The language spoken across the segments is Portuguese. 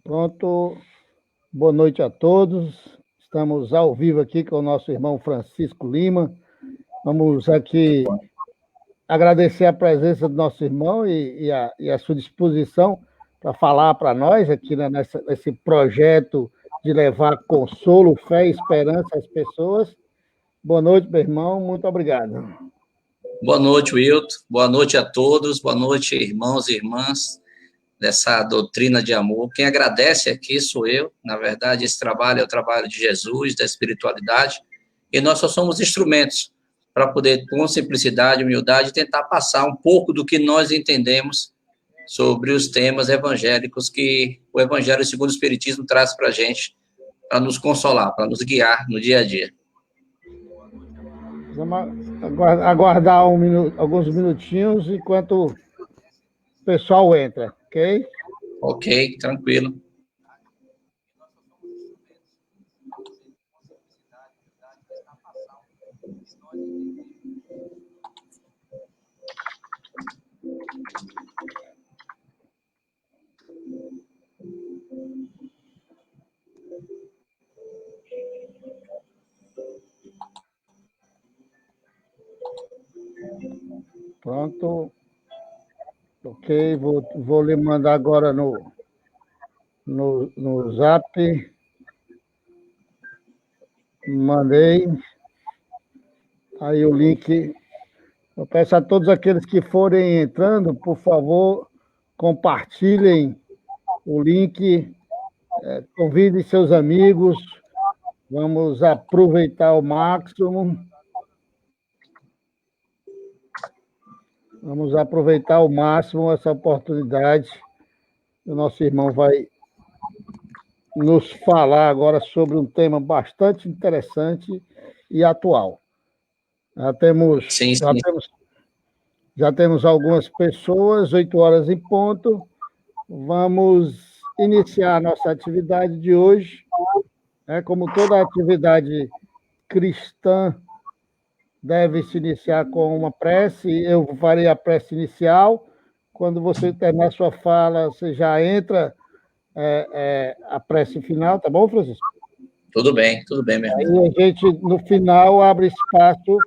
Pronto. Boa noite a todos. Estamos ao vivo aqui com o nosso irmão Francisco Lima. Vamos aqui agradecer a presença do nosso irmão e a sua disposição para falar para nós aqui nesse projeto de levar consolo, fé e esperança às pessoas. Boa noite, meu irmão. Muito obrigado. Boa noite, Wilton. Boa noite a todos. Boa noite, irmãos e irmãs dessa doutrina de amor. Quem agradece aqui sou eu. Na verdade, esse trabalho é o trabalho de Jesus, da espiritualidade, e nós só somos instrumentos para poder, com simplicidade e humildade, tentar passar um pouco do que nós entendemos sobre os temas evangélicos que o Evangelho segundo o Espiritismo traz para a gente, para nos consolar, para nos guiar no dia a dia. Vamos aguardar alguns minutinhos enquanto o pessoal entra, ok? Ok, tranquilo. Pronto. Ok, vou lhe mandar agora no Zap. Mandei. Aí o link. Eu peço a todos aqueles que forem entrando, por favor, compartilhem o link, convidem seus amigos. Vamos aproveitar ao máximo. Vamos aproveitar ao máximo essa oportunidade. O nosso irmão vai nos falar agora sobre um tema bastante interessante e atual. Já temos algumas pessoas, 8h em ponto. Vamos iniciar a nossa atividade de hoje. Como toda atividade cristã, deve se iniciar com uma prece. Eu farei a prece inicial. Quando você terminar a sua fala, você já entra a prece final, tá bom, Francisco? Tudo bem, meu amigo. Aí a gente, no final, abre espaço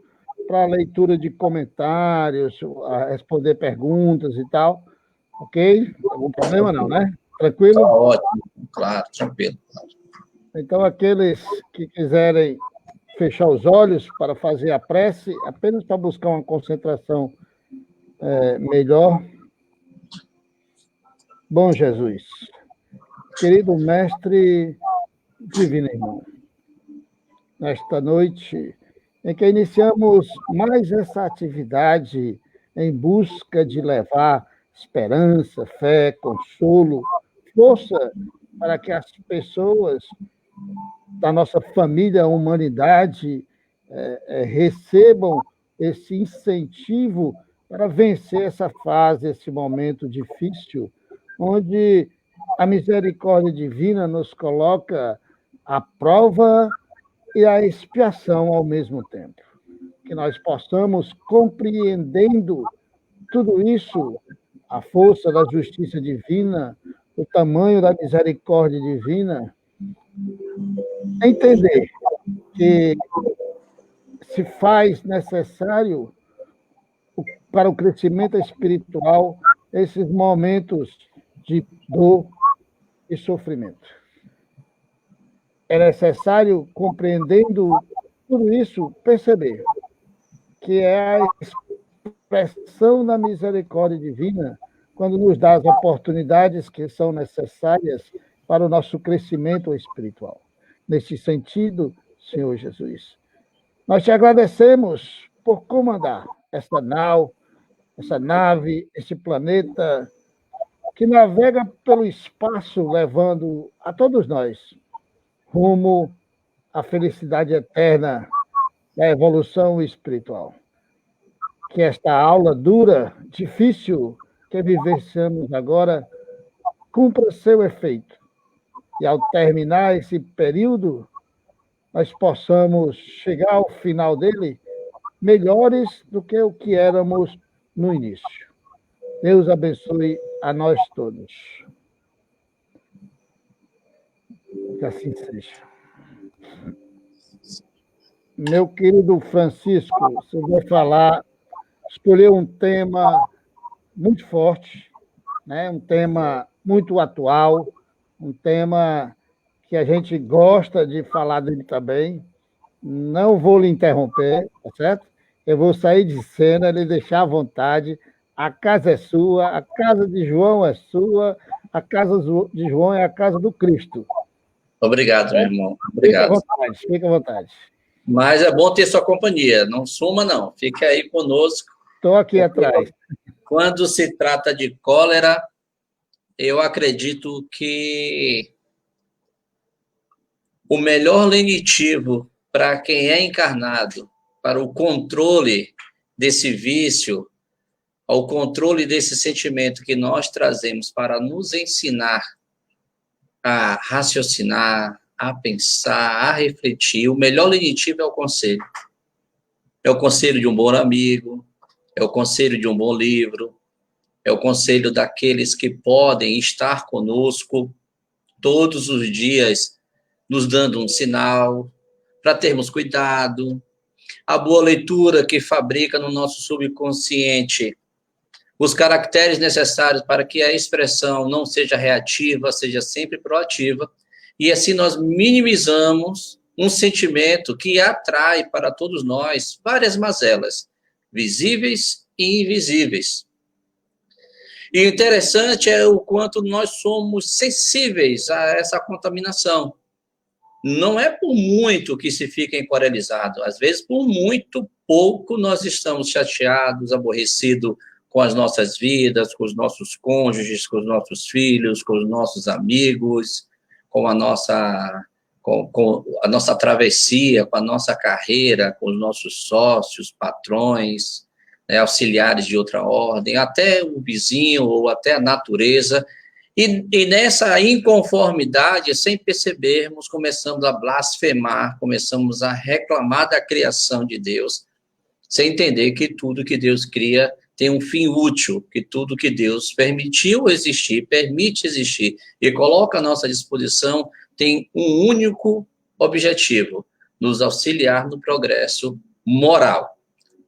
para leitura de comentários, a responder perguntas e tal, ok? Algum problema não, né? Tranquilo? Tá ótimo, claro, tranquilo. Então, aqueles que quiserem fechar os olhos para fazer a prece, apenas para buscar uma concentração melhor. Bom Jesus, querido mestre divino irmão, nesta noite em que iniciamos mais essa atividade em busca de levar esperança, fé, consolo, força para que as pessoas da nossa família, a humanidade, recebam esse incentivo para vencer essa fase, esse momento difícil, onde a misericórdia divina nos coloca à prova e à expiação ao mesmo tempo. Que nós possamos, compreendendo tudo isso, a força da justiça divina, o tamanho da misericórdia divina, entender que se faz necessário para o crescimento espiritual esses momentos de dor e sofrimento. É necessário, compreendendo tudo isso, perceber que é a expressão da misericórdia divina quando nos dá as oportunidades que são necessárias para o nosso crescimento espiritual. Neste sentido, Senhor Jesus, nós te agradecemos por comandar essa nave, esse planeta que navega pelo espaço, levando a todos nós rumo à felicidade eterna da evolução espiritual. Que esta aula dura, difícil, que vivenciamos agora, cumpra seu efeito. E ao terminar esse período, nós possamos chegar ao final dele melhores do que o que éramos no início. Deus abençoe a nós todos. Que assim seja. Meu querido Francisco, você vai falar, escolheu um tema muito forte, né? Um tema muito atual, um tema que a gente gosta de falar dele também. Não vou lhe interromper, tá certo? Eu vou sair de cena, lhe deixar à vontade. A casa é sua, a casa de João é sua, a casa de João é a casa do Cristo. Obrigado, meu irmão. Fique à Obrigado. vontade, fique à vontade. Mas é bom ter sua companhia. Não suma, não. Fique aí conosco. Estou aqui atrás. Quando se trata de cólera, eu acredito que o melhor lenitivo para quem é encarnado, para o controle desse vício, ao controle desse sentimento que nós trazemos para nos ensinar a raciocinar, a pensar, a refletir, o melhor lenitivo é o conselho. É o conselho de um bom amigo, é o conselho de um bom livro, é o conselho daqueles que podem estar conosco todos os dias, nos dando um sinal, para termos cuidado, a boa leitura que fabrica no nosso subconsciente os caracteres necessários para que a expressão não seja reativa, seja sempre proativa, e assim nós minimizamos um sentimento que atrai para todos nós várias mazelas, visíveis e invisíveis. E o interessante é o quanto nós somos sensíveis a essa contaminação. Não é por muito que se fica encorelizado, às vezes por muito pouco nós estamos chateados, aborrecidos com as nossas vidas, com os nossos cônjuges, com os nossos filhos, com os nossos amigos, com a nossa travessia, com a nossa carreira, com os nossos sócios, patrões, né, auxiliares de outra ordem, até o vizinho ou até a natureza. E nessa inconformidade, sem percebermos, começamos a blasfemar, começamos a reclamar da criação de Deus, sem entender que tudo que Deus cria tem um fim útil, que tudo que Deus permitiu existir, permite existir e coloca à nossa disposição tem um único objetivo, nos auxiliar no progresso moral.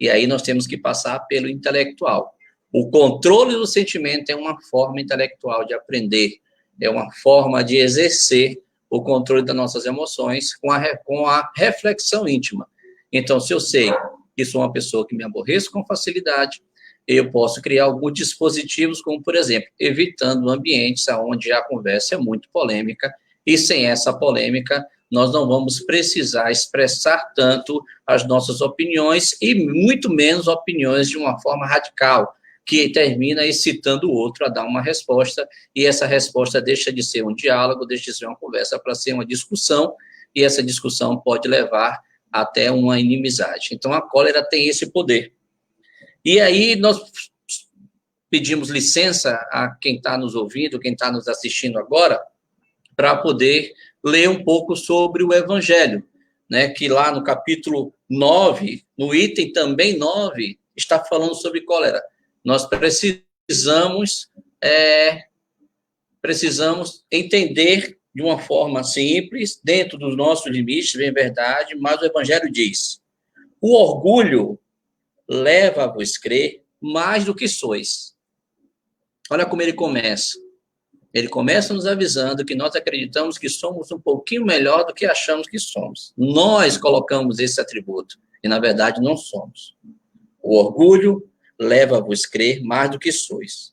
E aí nós temos que passar pelo intelectual. O controle do sentimento é uma forma intelectual de aprender, é uma forma de exercer o controle das nossas emoções com a reflexão íntima. Então, se eu sei que sou uma pessoa que me aborreço com facilidade, eu posso criar alguns dispositivos, como, por exemplo, evitando ambientes onde a conversa é muito polêmica, e sem essa polêmica, nós não vamos precisar expressar tanto as nossas opiniões, e muito menos opiniões de uma forma radical, que termina excitando o outro a dar uma resposta, e essa resposta deixa de ser um diálogo, deixa de ser uma conversa para ser uma discussão, e essa discussão pode levar até uma inimizade. Então, a cólera tem esse poder. E aí, nós pedimos licença a quem está nos ouvindo, quem está nos assistindo agora, para poder ler um pouco sobre o Evangelho, né, que lá no capítulo 9, no item também 9, está falando sobre cólera. Nós precisamos entender de uma forma simples, dentro dos nossos limites, bem verdade, mas o Evangelho diz: o orgulho leva a vos crer mais do que sois. Olha como ele começa. Ele começa nos avisando que nós acreditamos que somos um pouquinho melhor do que achamos que somos. Nós colocamos esse atributo, e na verdade não somos. O orgulho leva a vos crer mais do que sois.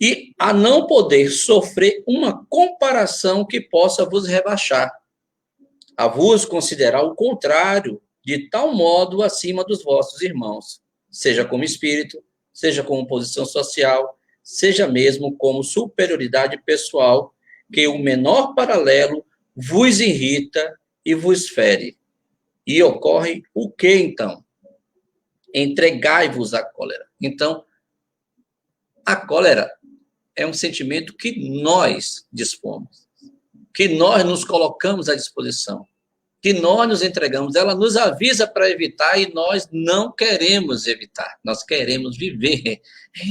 E a não poder sofrer uma comparação que possa vos rebaixar, a vos considerar o contrário, de tal modo acima dos vossos irmãos, seja como espírito, seja como posição social, seja mesmo como superioridade pessoal, que o menor paralelo vos irrita e vos fere. E ocorre o que, então? Entregai-vos à cólera. Então, a cólera é um sentimento que nós dispomos, que nós nos colocamos à disposição, que nós nos entregamos. Ela nos avisa para evitar e nós não queremos evitar. Nós queremos viver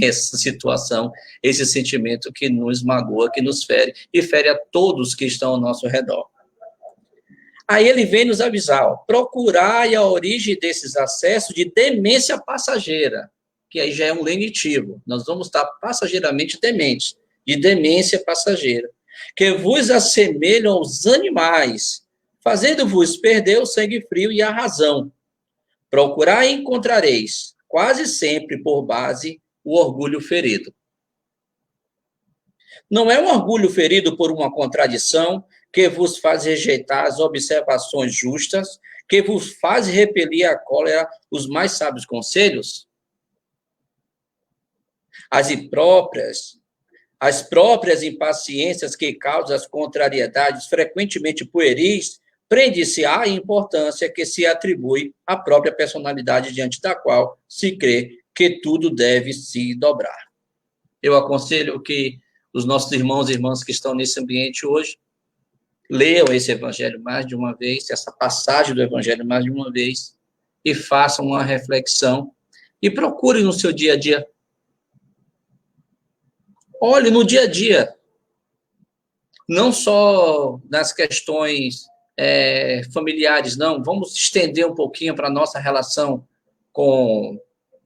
essa situação, esse sentimento que nos magoa, que nos fere e fere a todos que estão ao nosso redor. Aí ele vem nos avisar, ó, procurai a origem desses acessos de demência passageira, que aí já é um lenitivo. Nós vamos estar passageiramente dementes, de demência passageira, que vos assemelham aos animais, fazendo-vos perder o sangue frio e a razão. Procurai e encontrareis, quase sempre por base, o orgulho ferido. Não é um orgulho ferido por uma contradição que vos faz rejeitar as observações justas, que vos faz repelir a cólera os mais sábios conselhos? As próprias impaciências que causam as contrariedades frequentemente pueris, prende-se à importância que se atribui à própria personalidade diante da qual se crê que tudo deve se dobrar. Eu aconselho que os nossos irmãos e irmãs que estão nesse ambiente hoje leiam esse evangelho mais de uma vez, essa passagem do evangelho mais de uma vez, e façam uma reflexão e procurem no seu dia a dia. Olhe no dia a dia, não só nas questões familiares, não. Vamos estender um pouquinho para a nossa relação com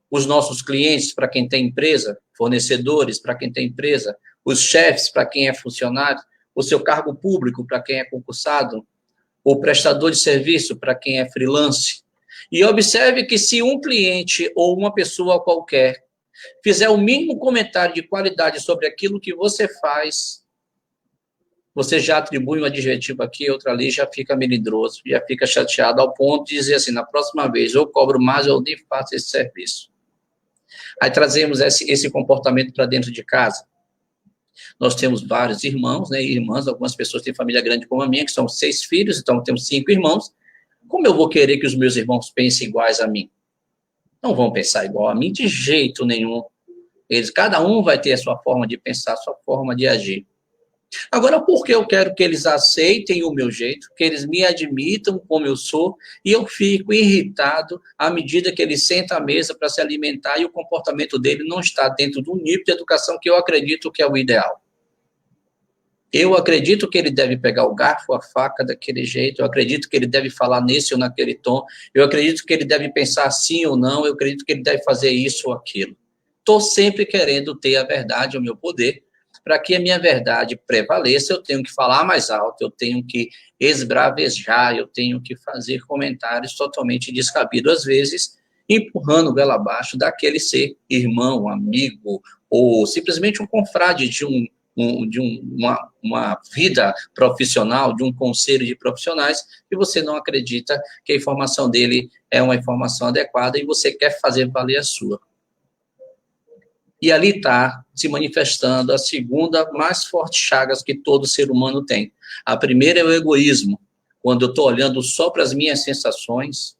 os nossos clientes, para quem tem empresa, fornecedores, para quem tem empresa, os chefes, para quem é funcionário, o seu cargo público, para quem é concursado, o prestador de serviço, para quem é freelance. E observe que se um cliente ou uma pessoa qualquer fizer o mínimo comentário de qualidade sobre aquilo que você faz, você já atribui um adjetivo aqui, outro ali, já fica melindroso, já fica chateado ao ponto de dizer assim, na próxima vez, eu cobro mais, eu nem faço esse serviço. Aí trazemos esse comportamento para dentro de casa. Nós temos vários irmãos, né, e irmãs, algumas pessoas têm família grande como a minha, que são 6 filhos, então temos 5 irmãos. Como eu vou querer que os meus irmãos pensem iguais a mim? Não vão pensar igual a mim de jeito nenhum. Cada um vai ter a sua forma de pensar, a sua forma de agir. Agora, por que eu quero que eles aceitem o meu jeito, que eles me admitam como eu sou, e eu fico irritado à medida que ele senta à mesa para se alimentar e o comportamento dele não está dentro do nível de educação que eu acredito que é o ideal? Eu acredito que ele deve pegar o garfo, a faca daquele jeito, eu acredito que ele deve falar nesse ou naquele tom, eu acredito que ele deve pensar assim ou não, eu acredito que ele deve fazer isso ou aquilo. Estou sempre querendo ter a verdade ao meu poder. Para que a minha verdade prevaleça, eu tenho que falar mais alto, eu tenho que esbravejar, eu tenho que fazer comentários totalmente descabidos, às vezes, empurrando goela abaixo daquele ser irmão, amigo, ou simplesmente um confrade de uma vida profissional, de um conselho de profissionais, e você não acredita que a informação dele é uma informação adequada e você quer fazer valer a sua. E ali está se manifestando a segunda mais forte chagas que todo ser humano tem. A primeira é o egoísmo, quando eu estou olhando só para as minhas sensações,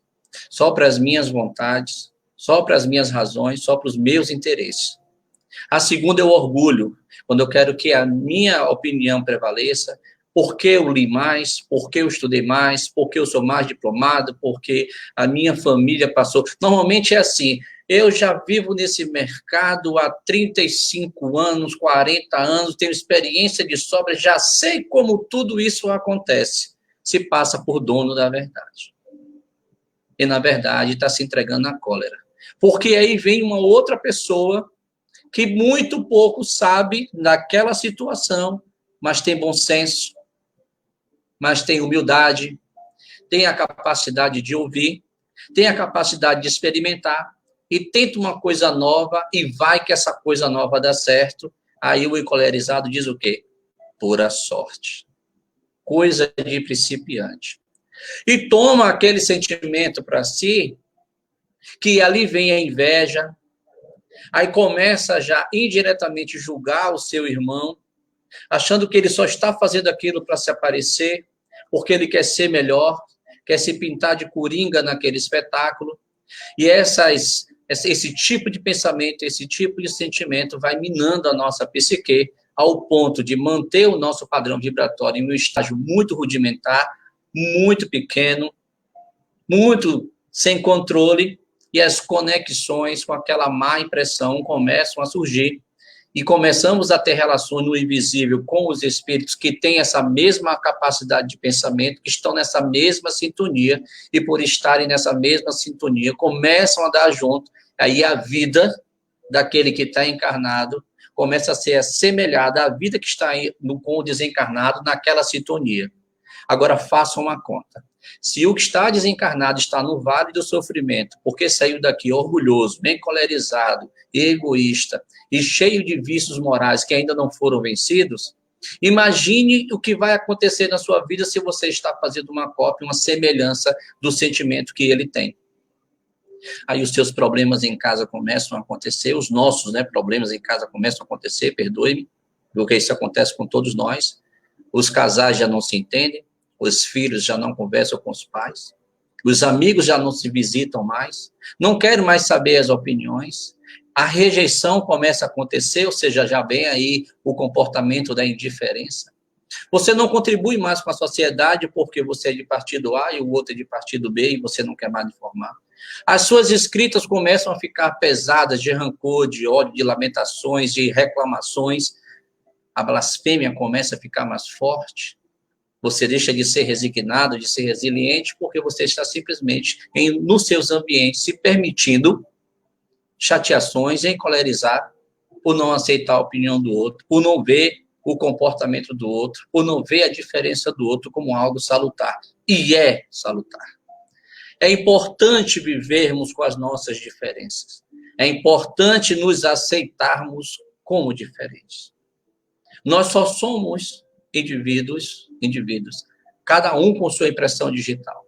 só para as minhas vontades, só para as minhas razões, só para os meus interesses. A segunda é o orgulho, quando eu quero que a minha opinião prevaleça, porque eu li mais, porque eu estudei mais, porque eu sou mais diplomado, porque a minha família passou. Normalmente é assim. Eu já vivo nesse mercado há 35 anos, 40 anos, tenho experiência de sobra, já sei como tudo isso acontece. Se passa por dono da verdade. E, na verdade, está se entregando à cólera. Porque aí vem uma outra pessoa que muito pouco sabe daquela situação, mas tem bom senso, mas tem humildade, tem a capacidade de ouvir, tem a capacidade de experimentar, e tenta uma coisa nova, e vai que essa coisa nova dá certo, aí o encolerizado diz o quê? Pura sorte. Coisa de principiante. E toma aquele sentimento para si, que ali vem a inveja, aí começa já indiretamente julgar o seu irmão, achando que ele só está fazendo aquilo para se aparecer, porque ele quer ser melhor, quer se pintar de coringa naquele espetáculo, e esse tipo de pensamento, esse tipo de sentimento vai minando a nossa psique ao ponto de manter o nosso padrão vibratório em um estágio muito rudimentar, muito pequeno, muito sem controle, e as conexões com aquela má impressão começam a surgir. e começamos a ter relações no invisível com os espíritos que têm essa mesma capacidade de pensamento, que estão nessa mesma sintonia, e por estarem nessa mesma sintonia, começam a dar junto, aí a vida daquele que está encarnado começa a ser assemelhada à vida que está com o desencarnado naquela sintonia. Agora, façam uma conta. Se o que está desencarnado está no vale do sofrimento, porque saiu daqui orgulhoso, bem colerizado, egoísta e cheio de vícios morais que ainda não foram vencidos, imagine o que vai acontecer na sua vida se você está fazendo uma cópia, uma semelhança do sentimento que ele tem. Aí os seus problemas em casa começam a acontecer, os nossos, né, problemas em casa começam a acontecer, perdoe-me, porque isso acontece com todos nós. Os casais já não se entendem, os filhos já não conversam com os pais, os amigos já não se visitam mais, não querem mais saber as opiniões, a rejeição começa a acontecer, ou seja, já vem aí o comportamento da indiferença. Você não contribui mais com a sociedade porque você é de partido A e o outro é de partido B e você não quer mais informar. As suas escritas começam a ficar pesadas de rancor, de ódio, de lamentações, de reclamações. A blasfêmia começa a ficar mais forte. Você deixa de ser resignado, de ser resiliente, porque você está simplesmente nos seus ambientes se permitindo chateações, encolerizar, por não aceitar a opinião do outro, por não ver o comportamento do outro, por não ver a diferença do outro como algo salutar. E é salutar. É importante vivermos com as nossas diferenças. É importante nos aceitarmos como diferentes. Nós só somos indivíduos, cada um com sua impressão digital.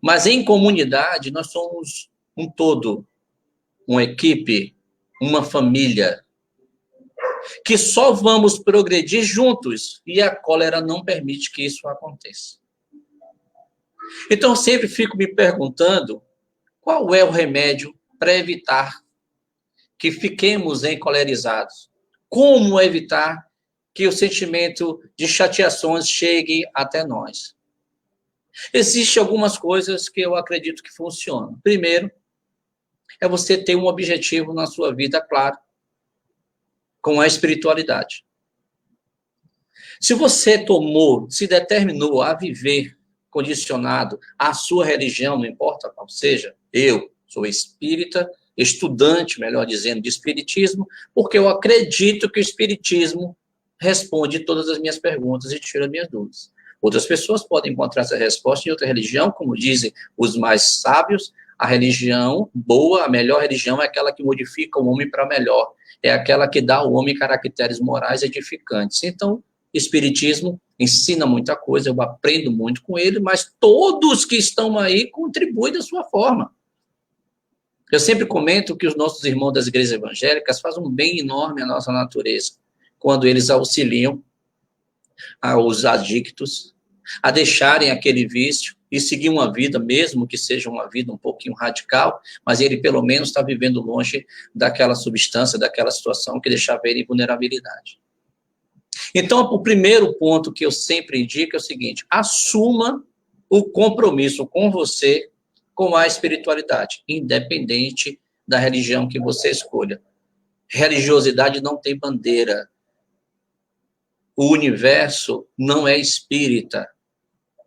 Mas em comunidade, nós somos um todo, uma equipe, uma família, que só vamos progredir juntos, e a cólera não permite que isso aconteça. Então, eu sempre fico me perguntando qual é o remédio para evitar que fiquemos encolerizados. Como evitar que o sentimento de chateações chegue até nós? Existem algumas coisas que eu acredito que funcionam. Primeiro, é você ter um objetivo na sua vida claro, com a espiritualidade. Se você se determinou a viver condicionado à sua religião, não importa qual seja, eu sou espírita, estudante, melhor dizendo, de espiritismo, porque eu acredito que o espiritismo responde todas as minhas perguntas e tira as minhas dúvidas. Outras pessoas podem encontrar essa resposta em outra religião, como dizem os mais sábios, a religião boa, a melhor religião é aquela que modifica o homem para melhor, é aquela que dá ao homem caracteres morais edificantes. Então, espiritismo ensina muita coisa, eu aprendo muito com ele, mas todos que estão aí contribuem da sua forma. Eu sempre comento que os nossos irmãos das igrejas evangélicas fazem um bem enorme à nossa natureza, quando eles auxiliam aos adictos a deixarem aquele vício e seguir uma vida, mesmo que seja uma vida um pouquinho radical, mas ele pelo menos está vivendo longe daquela substância, daquela situação que deixava ele em vulnerabilidade. Então, o primeiro ponto que eu sempre indico é o seguinte: assuma o compromisso com você, com a espiritualidade, independente da religião que você escolha. Religiosidade não tem bandeira. O universo não é espírita.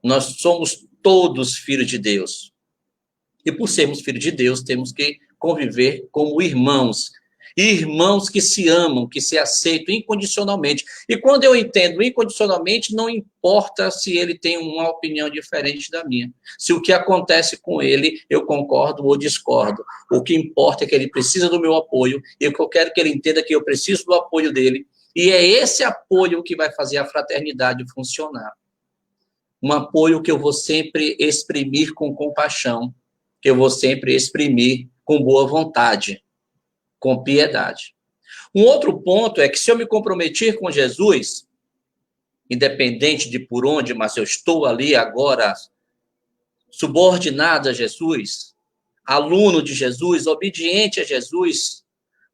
Nós somos todos filhos de Deus. E por sermos filhos de Deus, temos que conviver como irmãos. Irmãos que se amam, que se aceitam incondicionalmente. E quando eu entendo incondicionalmente, não importa se ele tem uma opinião diferente da minha. Se o que acontece com ele, eu concordo ou discordo. O que importa é que ele precisa do meu apoio, e eu quero que ele entenda que eu preciso do apoio dele. E é esse apoio que vai fazer a fraternidade funcionar. Um apoio que eu vou sempre exprimir com compaixão, que eu vou sempre exprimir com boa vontade, com piedade. Um outro ponto é que se eu me comprometer com Jesus, independente de por onde, mas eu estou ali agora subordinado a Jesus, aluno de Jesus, obediente a Jesus,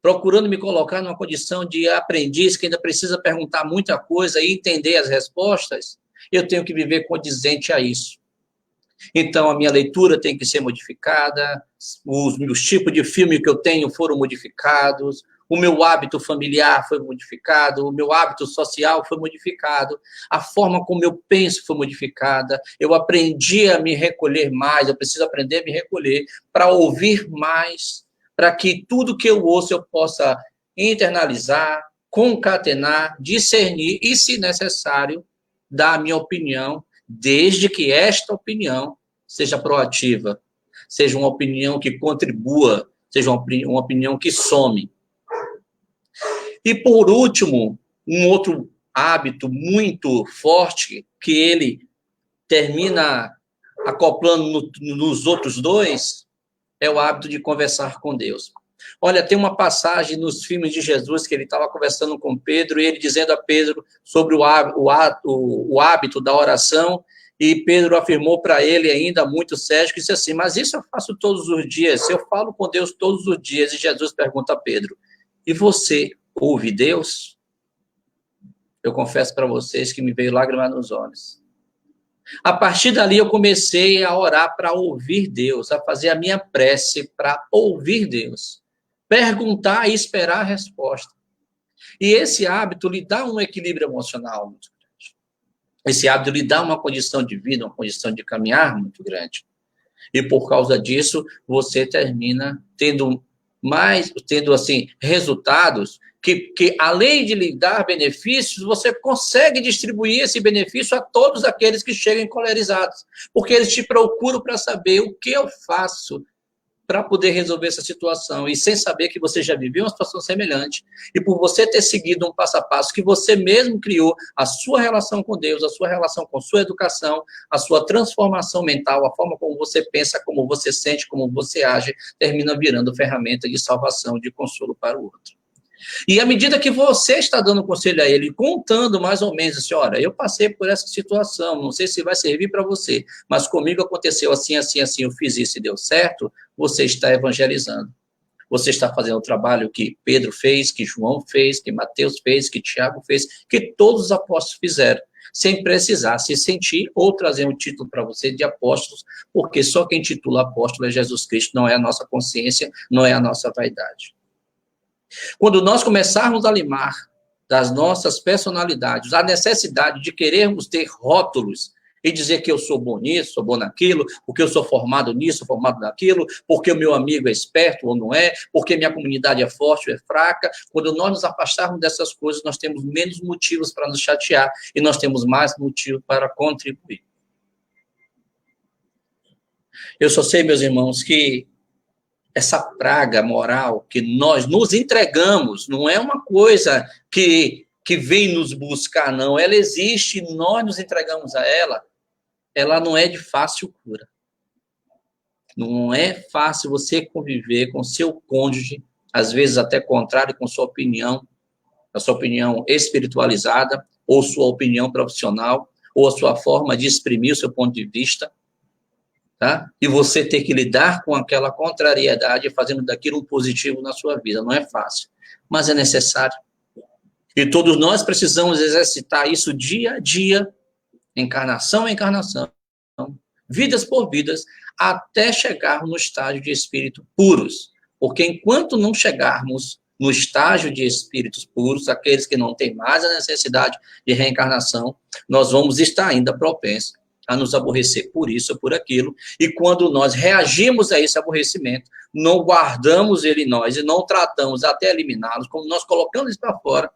procurando me colocar numa condição de aprendiz que ainda precisa perguntar muita coisa e entender as respostas, eu tenho que viver condizente a isso. Então, a minha leitura tem que ser modificada, os tipos de filme que eu tenho foram modificados, o meu hábito familiar foi modificado, o meu hábito social foi modificado, a forma como eu penso foi modificada, eu aprendi a me recolher mais, eu preciso aprender a me recolher para ouvir mais, para que tudo que eu ouço eu possa internalizar, concatenar, discernir e, se necessário, dar a minha opinião, desde que esta opinião seja proativa, seja uma opinião que contribua, seja uma opinião que some. E, por último, um outro hábito muito forte, que ele termina acoplando nos outros dois, é o hábito de conversar com Deus. Olha, tem uma passagem nos filmes de Jesus que ele estava conversando com Pedro e ele dizendo a Pedro sobre o hábito da oração, e Pedro afirmou para ele ainda muito sério, que disse assim, mas isso eu faço todos os dias, eu falo com Deus todos os dias. E Jesus pergunta a Pedro, e você ouve Deus? Eu confesso para vocês que me veio lágrima nos olhos. A partir dali eu comecei a orar para ouvir Deus, a fazer a minha prece para ouvir Deus, perguntar e esperar a resposta. E esse hábito lhe dá um equilíbrio emocional muito grande. Esse hábito lhe dá uma condição de vida, uma condição de caminhar muito grande. E por causa disso, você termina tendo assim, resultados que além de lhe dar benefícios, você consegue distribuir esse benefício a todos aqueles que chegam encolerizados. Porque eles te procuram para saber o que eu faço para poder resolver essa situação, e sem saber que você já viveu uma situação semelhante, e por você ter seguido um passo a passo que você mesmo criou, a sua relação com Deus, a sua relação com sua educação, a sua transformação mental, a forma como você pensa, como você sente, como você age, termina virando ferramenta de salvação, de consolo para o outro. E à medida que você está dando conselho a ele, contando mais ou menos assim, olha, eu passei por essa situação, não sei se vai servir para você, mas comigo aconteceu assim, assim, assim, eu fiz isso e deu certo, você está evangelizando. Você está fazendo o trabalho que Pedro fez, que João fez, que Mateus fez, que Tiago fez, que todos os apóstolos fizeram, sem precisar se sentir ou trazer um título para você de apóstolos, porque só quem titula apóstolo é Jesus Cristo, não é a nossa consciência, não é a nossa vaidade. Quando nós começarmos a limar das nossas personalidades a necessidade de querermos ter rótulos e dizer que eu sou bom nisso, sou bom naquilo, porque eu sou formado nisso, formado naquilo, porque o meu amigo é esperto ou não é, porque minha comunidade é forte ou é fraca, quando nós nos afastarmos dessas coisas, nós temos menos motivos para nos chatear e nós temos mais motivos para contribuir. Eu só sei, meus irmãos, que essa praga moral que nós nos entregamos não é uma coisa que vem nos buscar, não. Ela existe, nós nos entregamos a ela. Ela não é de fácil cura. Não é fácil você conviver com seu cônjuge, às vezes até contrário com sua opinião, a sua opinião espiritualizada, ou sua opinião profissional, ou a sua forma de exprimir o seu ponto de vista. Tá? E você ter que lidar com aquela contrariedade, fazendo daquilo um positivo na sua vida. Não é fácil, mas é necessário. E todos nós precisamos exercitar isso dia a dia, encarnação a encarnação, vidas por vidas, até chegarmos no estágio de espíritos puros. Porque enquanto não chegarmos no estágio de espíritos puros, aqueles que não têm mais a necessidade de reencarnação, nós vamos estar ainda propensos a nos aborrecer por isso ou por aquilo, e quando nós reagimos a esse aborrecimento, não guardamos ele em nós e não tratamos até eliminá-los, como nós colocamos isso para fora,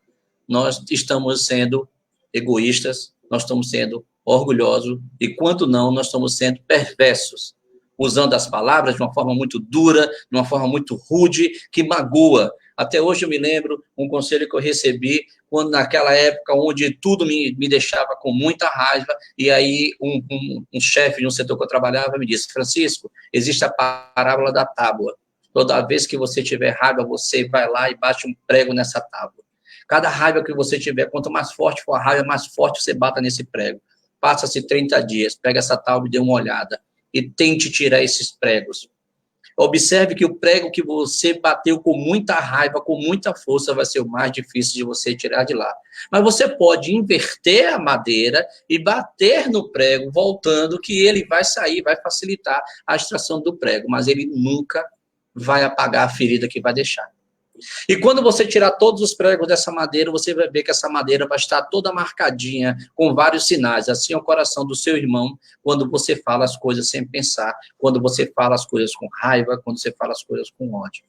nós estamos sendo egoístas, nós estamos sendo orgulhosos, e quando não, nós estamos sendo perversos, usando as palavras de uma forma muito dura, de uma forma muito rude, que magoa. Até hoje eu me lembro um conselho que eu recebi, quando naquela época onde tudo me deixava com muita raiva, e aí um chefe de um setor que eu trabalhava me disse, Francisco, existe a parábola da tábua. Toda vez que você tiver raiva, você vai lá e bate um prego nessa tábua. Cada raiva que você tiver, quanto mais forte for a raiva, mais forte você bata nesse prego. Passa-se 30 dias, pega essa tábua e dê uma olhada, e tente tirar esses pregos. Observe que o prego que você bateu com muita raiva, com muita força, vai ser o mais difícil de você tirar de lá. Mas você pode inverter a madeira e bater no prego, voltando, que ele vai sair, vai facilitar a extração do prego, mas ele nunca vai apagar a ferida que vai deixar. E quando você tirar todos os pregos dessa madeira, você vai ver que essa madeira vai estar toda marcadinha, com vários sinais. Assim é o coração do seu irmão, quando você fala as coisas sem pensar, quando você fala as coisas com raiva, quando você fala as coisas com ódio.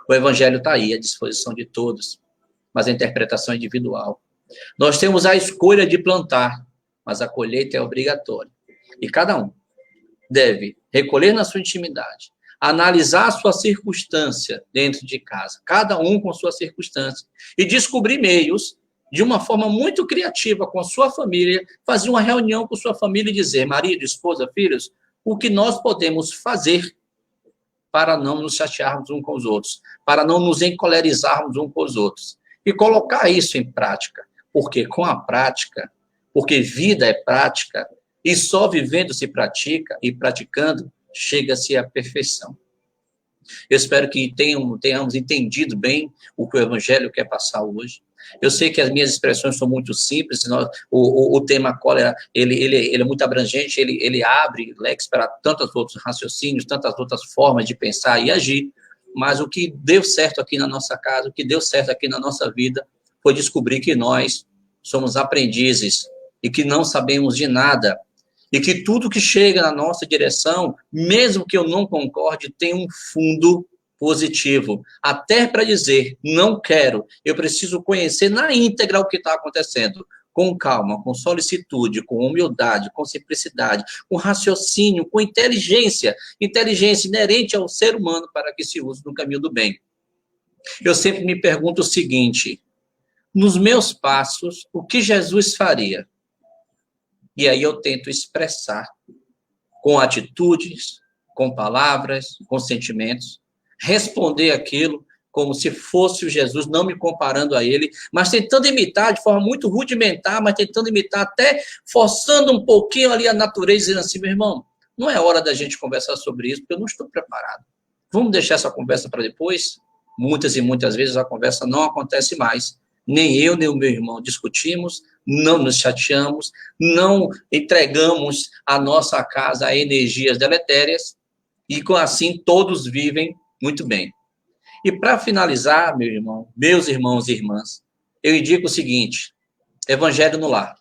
O evangelho está aí, à disposição de todos, mas a interpretação é individual. Nós temos a escolha de plantar, mas a colheita é obrigatória. E cada um deve recolher na sua intimidade, analisar a sua circunstância dentro de casa, cada um com sua circunstância, e descobrir meios, de uma forma muito criativa com a sua família, fazer uma reunião com sua família e dizer, marido, esposa, filhos, o que nós podemos fazer para não nos chatearmos uns com os outros, para não nos encolerizarmos uns com os outros, e colocar isso em prática, porque com a prática, porque vida é prática, e só vivendo se pratica, e praticando, chega-se à perfeição. Eu espero que tenhamos entendido bem o que o Evangelho quer passar hoje. Eu sei que as minhas expressões são muito simples, o tema cólera, ele é muito abrangente, ele abre leques para tantos outros raciocínios, tantas outras formas de pensar e agir, mas o que deu certo aqui na nossa casa, o que deu certo aqui na nossa vida, foi descobrir que nós somos aprendizes e que não sabemos de nada, e que tudo que chega na nossa direção, mesmo que eu não concorde, tem um fundo positivo. Até para dizer, não quero, eu preciso conhecer na íntegra o que está acontecendo. Com calma, com solicitude, com humildade, com simplicidade, com raciocínio, com inteligência. Inteligência inerente ao ser humano para que se use no caminho do bem. Eu sempre me pergunto o seguinte, nos meus passos, o que Jesus faria? E aí eu tento expressar com atitudes, com palavras, com sentimentos, responder aquilo como se fosse o Jesus, não me comparando a ele, mas tentando imitar de forma muito rudimentar, mas tentando imitar até forçando um pouquinho ali a natureza, dizendo assim, meu irmão, não é hora da gente conversar sobre isso, porque eu não estou preparado. Vamos deixar essa conversa para depois? Muitas e muitas vezes a conversa não acontece mais. Nem eu, nem o meu irmão discutimos, não nos chateamos, não entregamos a nossa casa a energias deletérias, e com assim todos vivem muito bem. E para finalizar, meu irmão, meus irmãos e irmãs, eu indico o seguinte, evangelho no lar.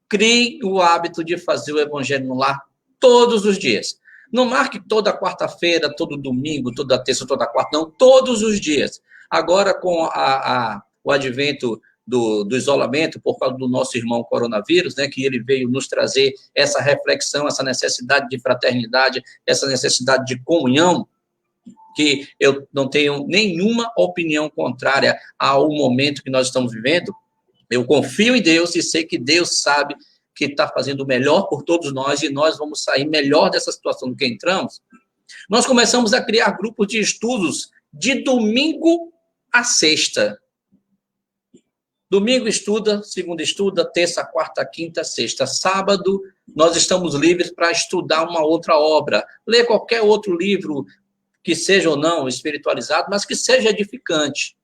Crie o hábito de fazer o evangelho no lar todos os dias. Não marque toda quarta-feira, todo domingo, toda terça, toda quarta, não, todos os dias. Agora, com o advento do isolamento, por causa do nosso irmão coronavírus, né, que ele veio nos trazer essa reflexão, essa necessidade de fraternidade, essa necessidade de comunhão, que eu não tenho nenhuma opinião contrária ao momento que nós estamos vivendo. Eu confio em Deus e sei que Deus sabe que está fazendo o melhor por todos nós e nós vamos sair melhor dessa situação do que entramos. Nós começamos a criar grupos de estudos de domingo a sexta. Domingo estuda, segunda estuda, terça, quarta, quinta, sexta. Sábado, nós estamos livres para estudar uma outra obra, ler qualquer outro livro, que seja ou não espiritualizado, mas que seja edificante.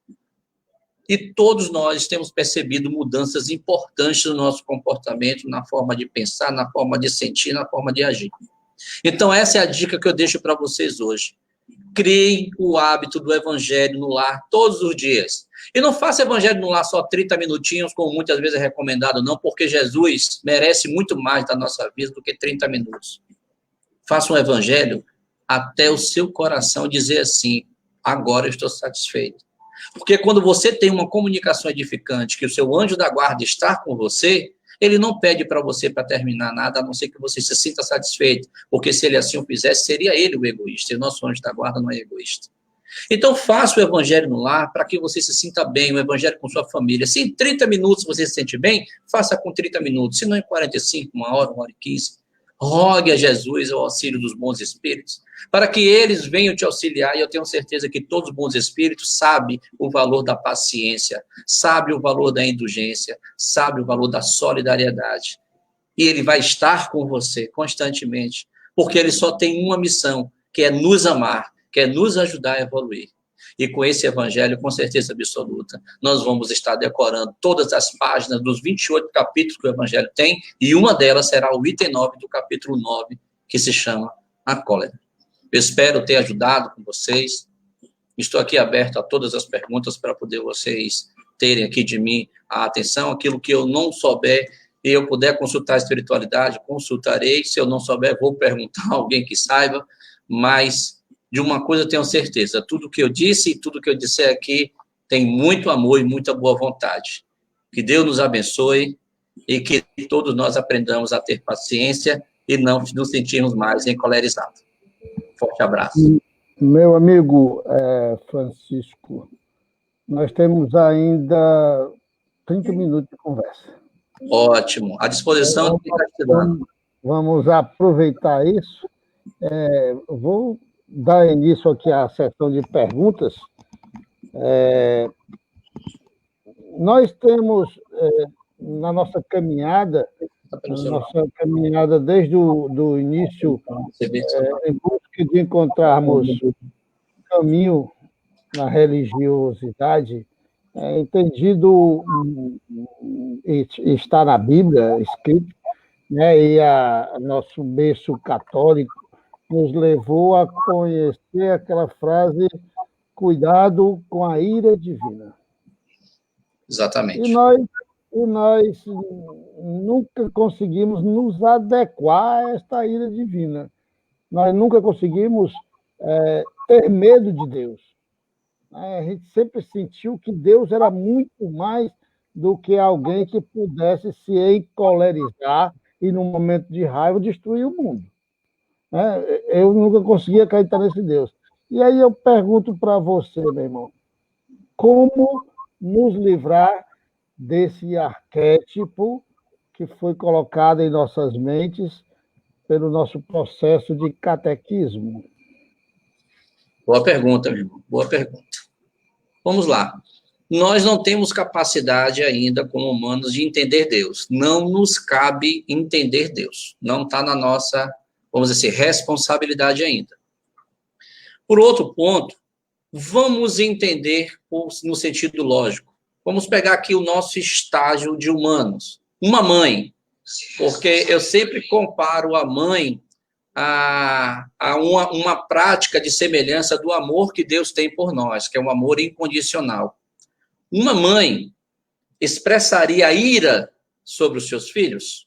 E todos nós temos percebido mudanças importantes no nosso comportamento, na forma de pensar, na forma de sentir, na forma de agir. Então, essa é a dica que eu deixo para vocês hoje. Criem o hábito do evangelho no lar todos os dias. E não faça evangelho no lar só 30 minutinhos, como muitas vezes é recomendado, não, porque Jesus merece muito mais da nossa vida do que 30 minutos. Faça um evangelho até o seu coração dizer assim, agora eu estou satisfeito. Porque quando você tem uma comunicação edificante, que o seu anjo da guarda está com você, ele não pede para você para terminar nada, a não ser que você se sinta satisfeito, porque se ele assim o fizesse, seria ele o egoísta, e o nosso anjo da guarda não é egoísta. Então, faça o evangelho no lar para que você se sinta bem, o evangelho com sua família. Se em 30 minutos você se sente bem, faça com 30 minutos, se não em 45, 1 hora e 15. Rogue a Jesus o auxílio dos bons espíritos, para que eles venham te auxiliar, e eu tenho certeza que todos os bons espíritos sabem o valor da paciência, sabem o valor da indulgência, sabem o valor da solidariedade. E ele vai estar com você constantemente, porque ele só tem uma missão, que é nos amar, que é nos ajudar a evoluir. E com esse evangelho, com certeza absoluta, nós vamos estar decorando todas as páginas dos 28 capítulos que o evangelho tem, e uma delas será o item 9 do capítulo 9, que se chama a cólera. Eu espero ter ajudado com vocês. Estou aqui aberto a todas as perguntas para poder vocês terem aqui de mim a atenção. Aquilo que eu não souber e eu puder consultar a espiritualidade, consultarei. Se eu não souber, vou perguntar a alguém que saiba. Mas de uma coisa eu tenho certeza: tudo que eu disse e tudo que eu disser aqui tem muito amor e muita boa vontade. Que Deus nos abençoe e que todos nós aprendamos a ter paciência e não nos sentirmos mais encolerizados. Forte abraço. Meu amigo Francisco, nós temos ainda 30 minutos de conversa. Ótimo. À disposição. Vamos aproveitar isso. Vou dar início aqui à sessão de perguntas. Nós temos, na nossa caminhada desde o início, em busca de encontrarmos caminho na religiosidade, entendido está na Bíblia, escrito, né, e nosso berço católico nos levou a conhecer aquela frase: cuidado com a ira divina. Exatamente. E nós nunca conseguimos nos adequar a esta ira divina. Nós nunca conseguimos ter medo de Deus. A gente sempre sentiu que Deus era muito mais do que alguém que pudesse se encolerizar e, num momento de raiva, destruir o mundo. Eu nunca conseguia acreditar nesse Deus. E aí eu pergunto para você, meu irmão, como nos livrar desse arquétipo que foi colocado em nossas mentes pelo nosso processo de catequismo? Boa pergunta, meu irmão. Boa pergunta. Vamos lá. Nós não temos capacidade ainda, como humanos, de entender Deus. Não nos cabe entender Deus. Não está na nossa, vamos dizer, responsabilidade ainda. Por outro ponto, vamos entender no sentido lógico. Vamos pegar aqui o nosso estágio de humanos. Uma mãe, porque eu sempre comparo a mãe a uma prática de semelhança do amor que Deus tem por nós, que é um amor incondicional. Uma mãe expressaria a ira sobre os seus filhos?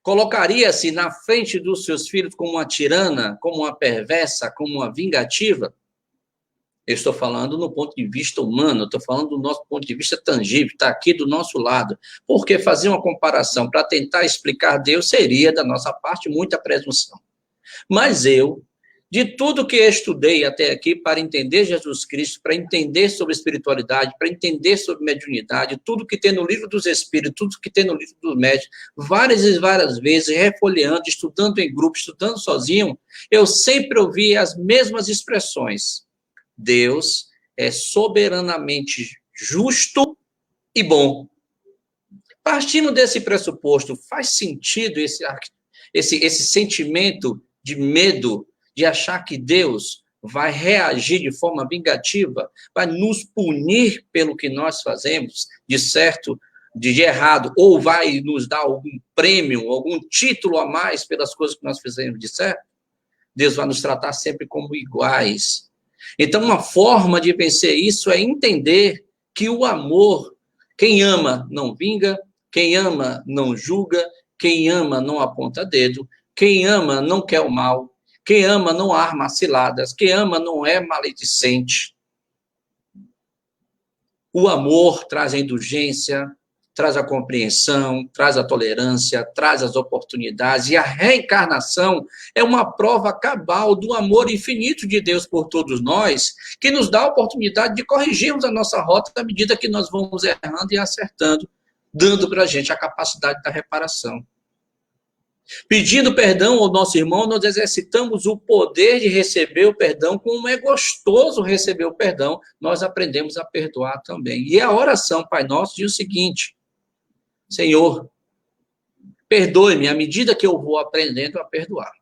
Colocaria-se na frente dos seus filhos como uma tirana, como uma perversa, como uma vingativa? Eu estou falando no ponto de vista humano, estou falando do nosso ponto de vista tangível, está aqui do nosso lado. Porque fazer uma comparação para tentar explicar Deus seria, da nossa parte, muita presunção. Mas eu, de tudo que eu estudei até aqui para entender Jesus Cristo, para entender sobre espiritualidade, para entender sobre mediunidade, tudo que tem no livro dos Espíritos, tudo que tem no livro dos Médiuns, várias e várias vezes, refolheando, estudando em grupo, estudando sozinho, eu sempre ouvi as mesmas expressões. Deus é soberanamente justo e bom. Partindo desse pressuposto, faz sentido esse sentimento de medo, de achar que Deus vai reagir de forma vingativa, vai nos punir pelo que nós fazemos, de certo, de errado, ou vai nos dar algum prêmio, algum título a mais pelas coisas que nós fizemos de certo? Deus vai nos tratar sempre como iguais. Então, uma forma de vencer isso é entender que o amor, quem ama não vinga, quem ama não julga, quem ama não aponta dedo, quem ama não quer o mal, quem ama não arma ciladas, quem ama não é maledicente. O amor traz a indulgência, traz a compreensão, traz a tolerância, traz as oportunidades, e a reencarnação é uma prova cabal do amor infinito de Deus por todos nós, que nos dá a oportunidade de corrigirmos a nossa rota à medida que nós vamos errando e acertando, dando para a gente a capacidade da reparação. Pedindo perdão ao nosso irmão, nós exercitamos o poder de receber o perdão. Como é gostoso receber o perdão, nós aprendemos a perdoar também. E a oração Pai Nosso diz o seguinte: Senhor, perdoe-me à medida que eu vou aprendendo a perdoar.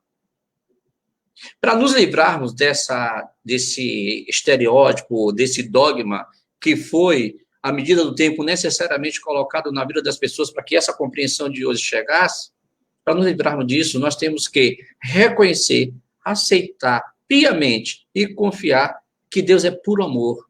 Para nos livrarmos desse estereótipo, desse dogma que foi, à medida do tempo, necessariamente colocado na vida das pessoas para que essa compreensão de hoje chegasse, para nos livrarmos disso, nós temos que reconhecer, aceitar piamente e confiar que Deus é puro amor,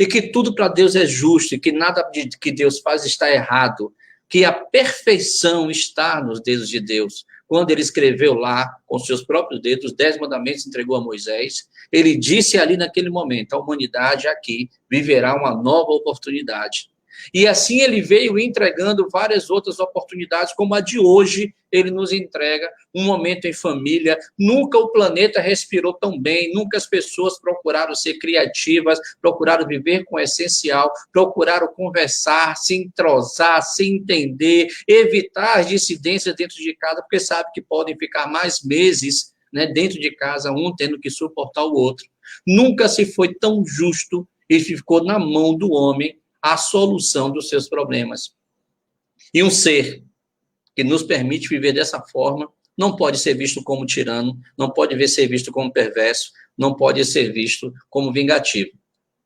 e que tudo para Deus é justo, e que nada que Deus faz está errado, que a perfeição está nos dedos de Deus. Quando ele escreveu lá, com seus próprios dedos, os 10 mandamentos, entregou a Moisés, ele disse ali naquele momento, a humanidade aqui viverá uma nova oportunidade. E assim ele veio entregando várias outras oportunidades, como a de hoje, ele nos entrega um momento em família. Nunca o planeta respirou tão bem, nunca as pessoas procuraram ser criativas, procuraram viver com o essencial, procuraram conversar, se entrosar, se entender, evitar as dissidências dentro de casa, porque sabe que podem ficar mais meses, né, dentro de casa, um tendo que suportar o outro. Nunca se foi tão justo e ficou na mão do homem a solução dos seus problemas. E um ser que nos permite viver dessa forma não pode ser visto como tirano, não pode ser visto como perverso, não pode ser visto como vingativo.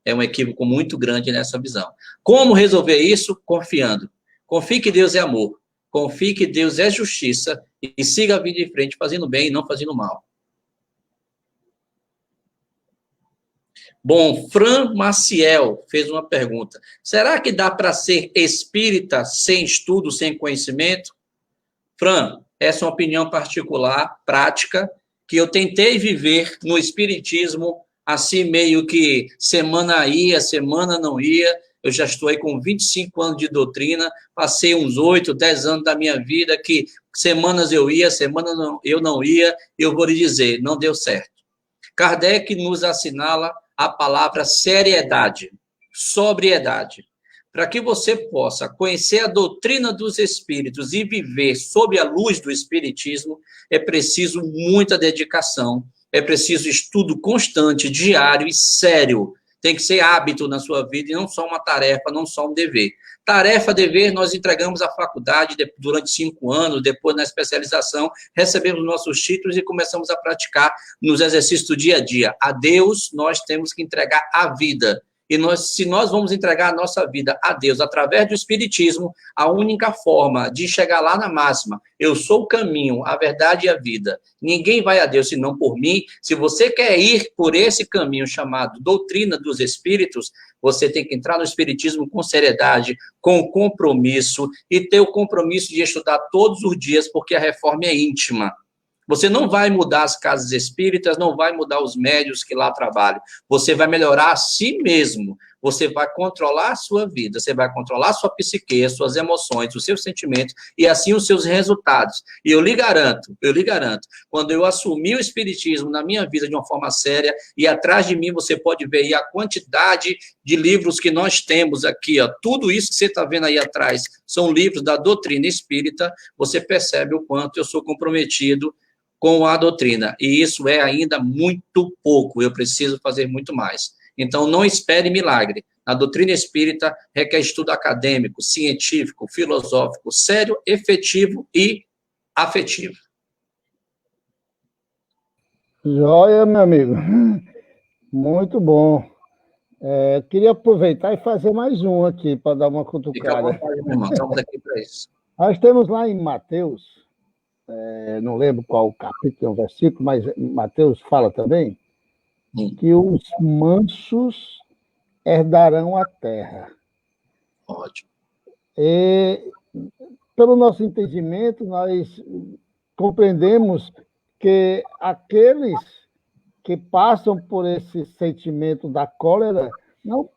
É um equívoco muito grande nessa visão. Como resolver isso? Confiando. Confie que Deus é amor, confie que Deus é justiça e siga a vida em frente fazendo bem e não fazendo mal. Bom, Fran Maciel fez uma pergunta. Será que dá para ser espírita sem estudo, sem conhecimento? Fran, essa é uma opinião particular, prática, que eu tentei viver no espiritismo, assim meio que semana ia, semana não ia. Eu já estou aí com 25 anos de doutrina, passei uns 8, 10 anos da minha vida que semanas eu ia, semanas eu não ia, eu vou lhe dizer, não deu certo. Kardec nos assinala a palavra seriedade, sobriedade. Para que você possa conhecer a doutrina dos espíritos e viver sob a luz do espiritismo, é preciso muita dedicação, é preciso estudo constante, diário e sério. Tem que ser hábito na sua vida e não só uma tarefa, não só um dever. Tarefa, dever, nós entregamos à faculdade durante 5 anos, depois na especialização, recebemos nossos títulos e começamos a praticar nos exercícios do dia a dia. A Deus, nós temos que entregar a vida. E se nós vamos entregar a nossa vida a Deus através do Espiritismo, a única forma de chegar lá na máxima, eu sou o caminho, a verdade e a vida. Ninguém vai a Deus senão por mim. Se você quer ir por esse caminho chamado doutrina dos Espíritos, você tem que entrar no Espiritismo com seriedade, com compromisso, e ter o compromisso de estudar todos os dias, porque a reforma é íntima. Você não vai mudar as casas espíritas, não vai mudar os médios que lá trabalham. Você vai melhorar a si mesmo. Você vai controlar a sua vida, você vai controlar a sua psique, as suas emoções, os seus sentimentos e assim os seus resultados. E eu lhe garanto, quando eu assumi o espiritismo na minha vida de uma forma séria, e atrás de mim você pode ver aí a quantidade de livros que nós temos aqui, ó, tudo isso que você está vendo aí atrás são livros da doutrina espírita, você percebe o quanto eu sou comprometido com a doutrina, e isso é ainda muito pouco, eu preciso fazer muito mais. Então, não espere milagre. A doutrina espírita requer estudo acadêmico, científico, filosófico, sério, efetivo e afetivo. Joia, meu amigo. Muito bom. Queria aproveitar e fazer mais um aqui, para dar uma cutucada. Fica à vontade, meu irmão, estamos aqui para isso. Nós temos lá em Mateus, não lembro qual o capítulo, o versículo, mas Mateus fala também, que os mansos herdarão a terra. Ótimo. E, pelo nosso entendimento, nós compreendemos que aqueles que passam por esse sentimento da cólera não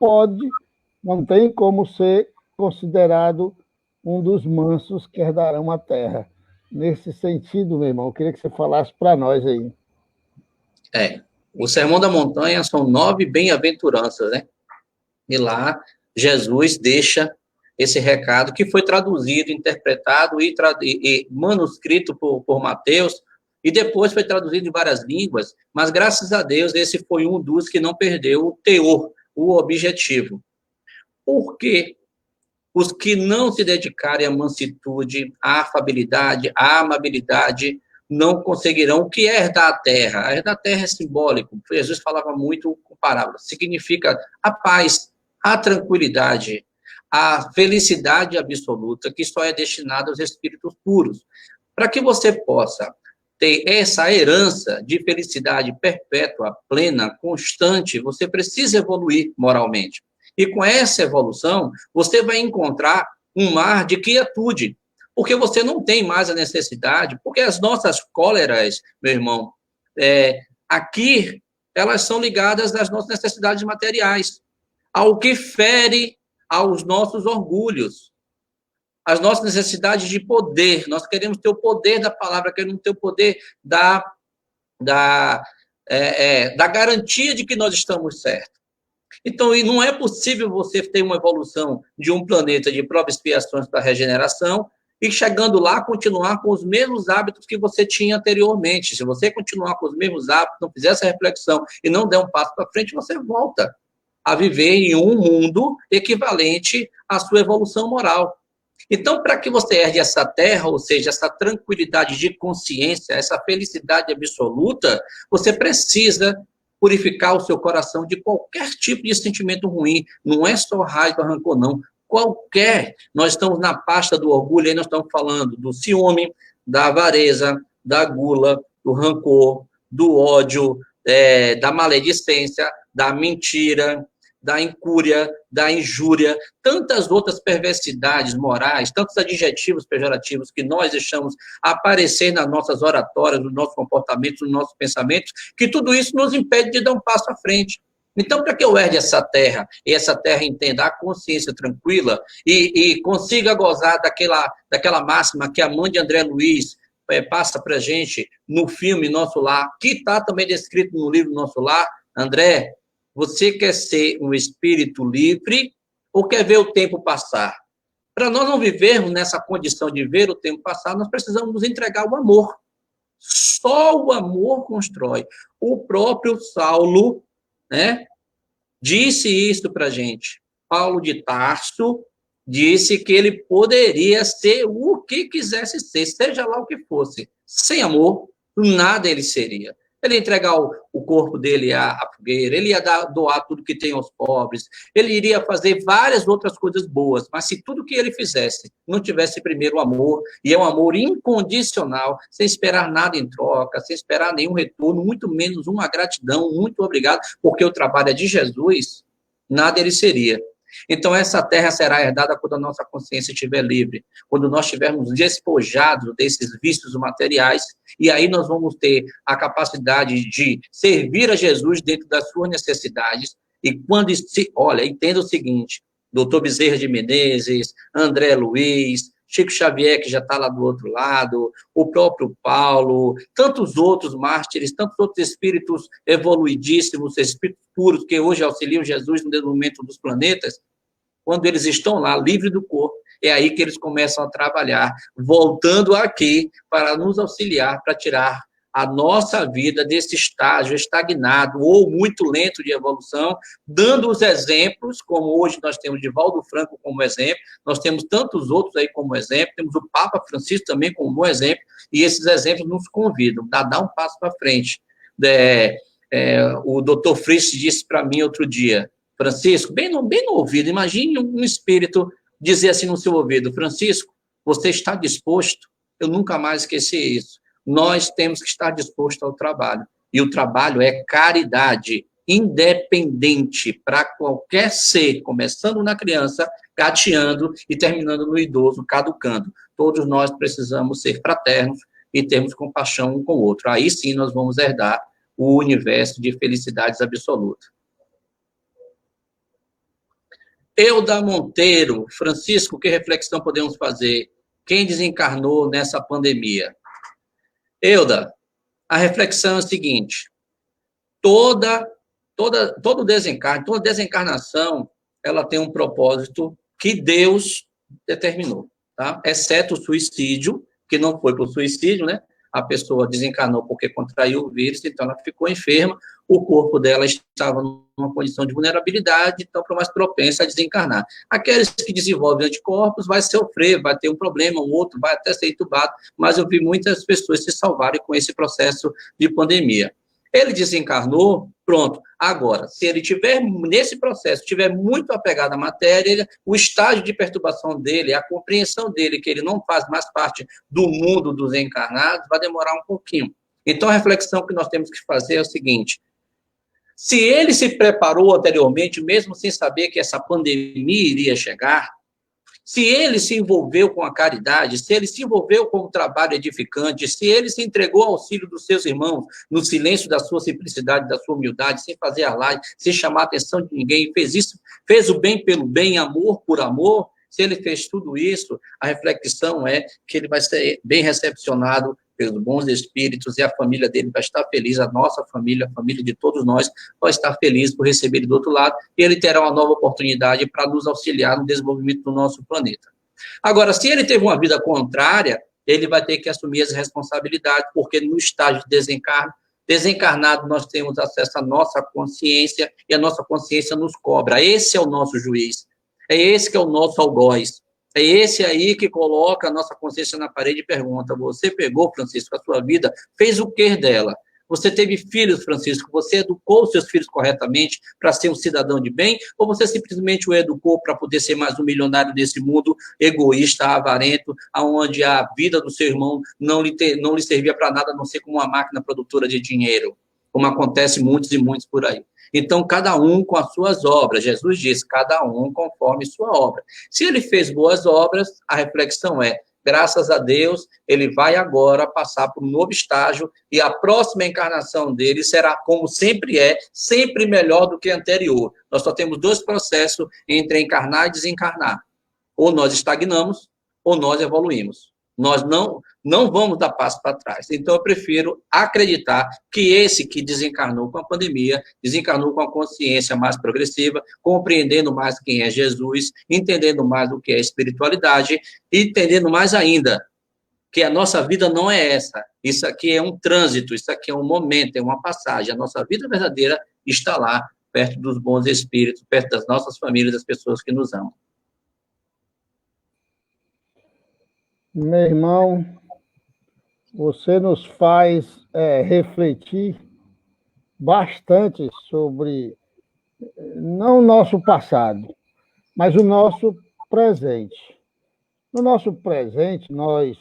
tem como ser considerado um dos mansos que herdarão a terra. Nesse sentido, meu irmão, eu queria que você falasse para nós aí. O Sermão da Montanha são 9 bem-aventuranças, né? E lá Jesus deixa esse recado que foi traduzido, interpretado e manuscrito por Mateus, e depois foi traduzido em várias línguas, mas graças a Deus esse foi um dos que não perdeu o teor, o objetivo. Por quê? Os que não se dedicarem à mansitude, à afabilidade, à amabilidade, não conseguirão. O que é herdar a terra? A herdar a terra é simbólico. Jesus falava muito com parábolas. Significa a paz, a tranquilidade, a felicidade absoluta, que só é destinada aos espíritos puros. Para que você possa ter essa herança de felicidade perpétua, plena, constante, você precisa evoluir moralmente. E com essa evolução, você vai encontrar um mar de quietude, porque você não tem mais a necessidade, porque as nossas cóleras, meu irmão, aqui, elas são ligadas às nossas necessidades materiais, ao que fere aos nossos orgulhos, às nossas necessidades de poder. Nós queremos ter o poder da palavra, queremos ter o poder da garantia de que nós estamos certos. Então, e não é possível você ter uma evolução de um planeta de provas e expiações para regeneração e, chegando lá, continuar com os mesmos hábitos que você tinha anteriormente. Se você continuar com os mesmos hábitos, não fizer essa reflexão e não der um passo para frente, você volta a viver em um mundo equivalente à sua evolução moral. Então, para que você herde essa terra, ou seja, essa tranquilidade de consciência, essa felicidade absoluta, você precisa purificar o seu coração de qualquer tipo de sentimento ruim. Não é só raiva, rancor, não. Qualquer. Nós estamos na pasta do orgulho, aí nós estamos falando do ciúme, da avareza, da gula, do rancor, do ódio, da maledicência, da mentira, da incúria, da injúria, tantas outras perversidades morais, tantos adjetivos pejorativos que nós deixamos aparecer nas nossas oratórias, nos nossos comportamentos, nos nossos pensamentos, que tudo isso nos impede de dar um passo à frente. Então, para que eu herde essa terra, e essa terra entenda a consciência tranquila, e consiga gozar daquela máxima que a mãe de André Luiz passa para a gente no filme Nosso Lar, que está também descrito no livro Nosso Lar, André, você quer ser um espírito livre ou quer ver o tempo passar? Para nós não vivermos nessa condição de ver o tempo passar, nós precisamos nos entregar o amor. Só o amor constrói. O próprio Saulo, né, disse isso para a gente. Paulo de Tarso disse que ele poderia ser o que quisesse ser, seja lá o que fosse. Sem amor, nada ele seria. Ele ia entregar o corpo dele à fogueira, ele ia doar tudo que tem aos pobres, ele iria fazer várias outras coisas boas, mas se tudo que ele fizesse não tivesse primeiro o amor, e é um amor incondicional, sem esperar nada em troca, sem esperar nenhum retorno, muito menos uma gratidão, muito obrigado, porque o trabalho é de Jesus, nada ele seria. Então, essa terra será herdada quando a nossa consciência estiver livre, quando nós estivermos despojados desses vícios materiais, e aí nós vamos ter a capacidade de servir a Jesus dentro das suas necessidades, e quando olha, entenda o seguinte, doutor Bezerra de Menezes, André Luiz, Chico Xavier, que já está lá do outro lado, o próprio Paulo, tantos outros mártires, tantos outros espíritos evoluidíssimos, espíritos puros, que hoje auxiliam Jesus no desenvolvimento dos planetas, quando eles estão lá, livres do corpo, é aí que eles começam a trabalhar, voltando aqui para nos auxiliar, para tirar a nossa vida desse estágio estagnado ou muito lento de evolução, dando os exemplos, como hoje nós temos Divaldo Franco como exemplo, nós temos tantos outros aí como exemplo, temos o Papa Francisco também como bom exemplo, e esses exemplos nos convidam a dar um passo para frente. O doutor Fritz disse para mim outro dia, Francisco, bem no ouvido, imagine um espírito dizer assim no seu ouvido, Francisco, você está disposto? Eu nunca mais esqueci isso. Nós temos que estar dispostos ao trabalho. E o trabalho é caridade, independente para qualquer ser, começando na criança, gateando e terminando no idoso, caducando. Todos nós precisamos ser fraternos e termos compaixão um com o outro. Aí sim nós vamos herdar o universo de felicidades absolutas. Euda Monteiro, Francisco, que reflexão podemos fazer? Quem desencarnou nessa pandemia? Euda, a reflexão é a seguinte, todo desencarne, toda desencarnação, ela tem um propósito que Deus determinou, tá? Exceto o suicídio, que não foi por suicídio, né? A pessoa desencarnou porque contraiu o vírus, então ela ficou enferma, o corpo dela estava numa condição de vulnerabilidade, então para mais propensa a desencarnar. Aqueles que desenvolvem anticorpos vai sofrer, vai ter um problema, um outro vai até ser entubado, mas eu vi muitas pessoas se salvarem com esse processo de pandemia. Ele desencarnou, pronto. Agora, se ele tiver, nesse processo, tiver muito apegado à matéria, o estágio de perturbação dele, a compreensão dele, que ele não faz mais parte do mundo dos encarnados, vai demorar um pouquinho. Então, a reflexão que nós temos que fazer é o seguinte: se ele se preparou anteriormente, mesmo sem saber que essa pandemia iria chegar, se ele se envolveu com a caridade, se ele se envolveu com o trabalho edificante, se ele se entregou ao auxílio dos seus irmãos, no silêncio da sua simplicidade, da sua humildade, sem fazer alarde, sem chamar a atenção de ninguém, fez isso, fez o bem pelo bem, amor por amor, se ele fez tudo isso, a reflexão é que ele vai ser bem recepcionado pelos bons espíritos, e a família dele vai estar feliz, a nossa família, a família de todos nós, vai estar feliz por receber ele do outro lado, e ele terá uma nova oportunidade para nos auxiliar no desenvolvimento do nosso planeta. Agora, se ele teve uma vida contrária, ele vai ter que assumir as responsabilidades, porque no estágio de desencarnado, nós temos acesso à nossa consciência, e a nossa consciência nos cobra. Esse é o nosso juiz, é esse que é o nosso algoz. É esse aí que coloca a nossa consciência na parede e pergunta: você pegou, Francisco, a sua vida, fez o que dela? Você teve filhos, Francisco, você educou os seus filhos corretamente para ser um cidadão de bem, ou você simplesmente o educou para poder ser mais um milionário desse mundo egoísta, avarento, onde a vida do seu irmão não lhe servia para nada, a não ser como uma máquina produtora de dinheiro, como acontece muitos e muitos por aí. Então, cada um com as suas obras. Jesus disse, cada um conforme sua obra. Se ele fez boas obras, a reflexão é, graças a Deus, ele vai agora passar por um novo estágio e a próxima encarnação dele será, como sempre é, sempre melhor do que a anterior. Nós só temos dois processos entre encarnar e desencarnar. Ou nós estagnamos, ou nós evoluímos. Nós não vamos dar passo para trás. Então, eu prefiro acreditar que esse que desencarnou com a pandemia, desencarnou com a consciência mais progressiva, compreendendo mais quem é Jesus, entendendo mais o que é espiritualidade, e entendendo mais ainda que a nossa vida não é essa. Isso aqui é um trânsito, isso aqui é um momento, é uma passagem. A nossa vida verdadeira está lá, perto dos bons espíritos, perto das nossas famílias, das pessoas que nos amam. Meu irmão, você nos faz refletir bastante sobre, não o nosso passado, mas o nosso presente. No nosso presente, nós,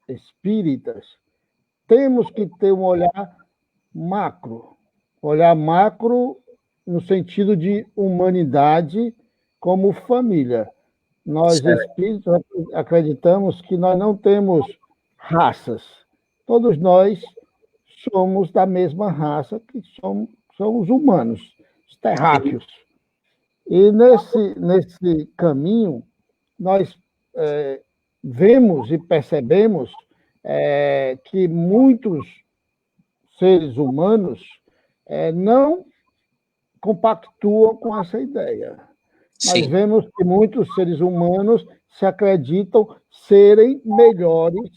espíritas, temos que ter um olhar macro no sentido de humanidade como família. Nós, espíritos, acreditamos que nós não temos raças. Todos nós somos da mesma raça, que somos humanos, os terráqueos. E nesse caminho, nós vemos e percebemos que muitos seres humanos não compactuam com essa ideia. Sim. Nós vemos que muitos seres humanos se acreditam serem melhores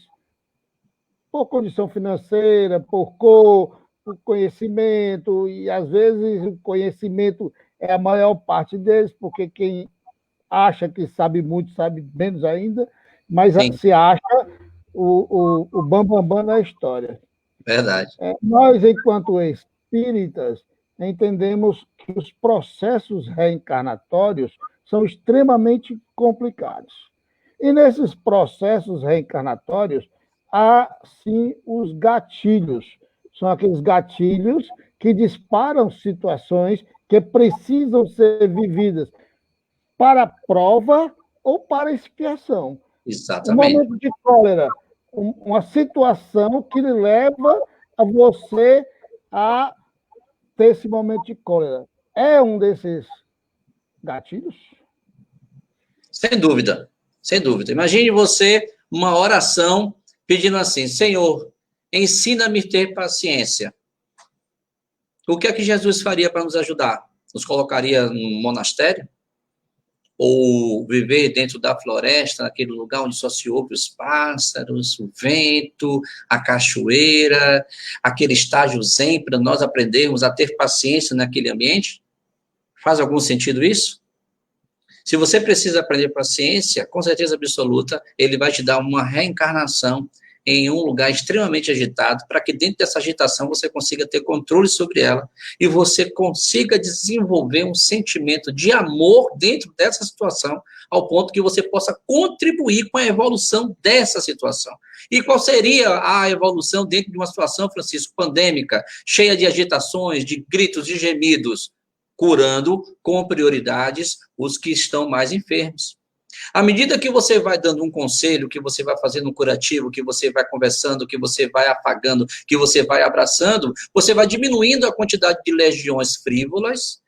por condição financeira, por cor, por conhecimento, e às vezes o conhecimento é a maior parte deles, porque quem acha que sabe muito, sabe menos ainda, mas Sim. se acha o bambambam na história. Verdade. Nós, enquanto espíritas, entendemos que os processos reencarnatórios são extremamente complicados. E nesses processos reencarnatórios, há, sim, os gatilhos. São aqueles gatilhos que disparam situações que precisam ser vividas para prova ou para expiação. Exatamente. Um momento de cólera, uma situação que leva a você a ter esse momento de cólera. É um desses gatilhos? Sem dúvida, sem dúvida. Imagine você, uma oração, pedindo assim: Senhor, ensina-me a ter paciência. O que é que Jesus faria para nos ajudar? Nos colocaria num monastério? Ou viver dentro da floresta, naquele lugar onde só se ouve os pássaros, o vento, a cachoeira, aquele estágio zen para nós aprendermos a ter paciência naquele ambiente? Faz algum sentido isso? Se você precisa aprender paciência, com certeza absoluta, ele vai te dar uma reencarnação em um lugar extremamente agitado, para que dentro dessa agitação você consiga ter controle sobre ela e você consiga desenvolver um sentimento de amor dentro dessa situação, ao ponto que você possa contribuir com a evolução dessa situação. E qual seria a evolução dentro de uma situação, Francisco, pandêmica, cheia de agitações, de gritos, de gemidos? Curando com prioridades os que estão mais enfermos. À medida que você vai dando um conselho, que você vai fazendo um curativo, que você vai conversando, que você vai apagando, que você vai abraçando, você vai diminuindo a quantidade de legiões frívolas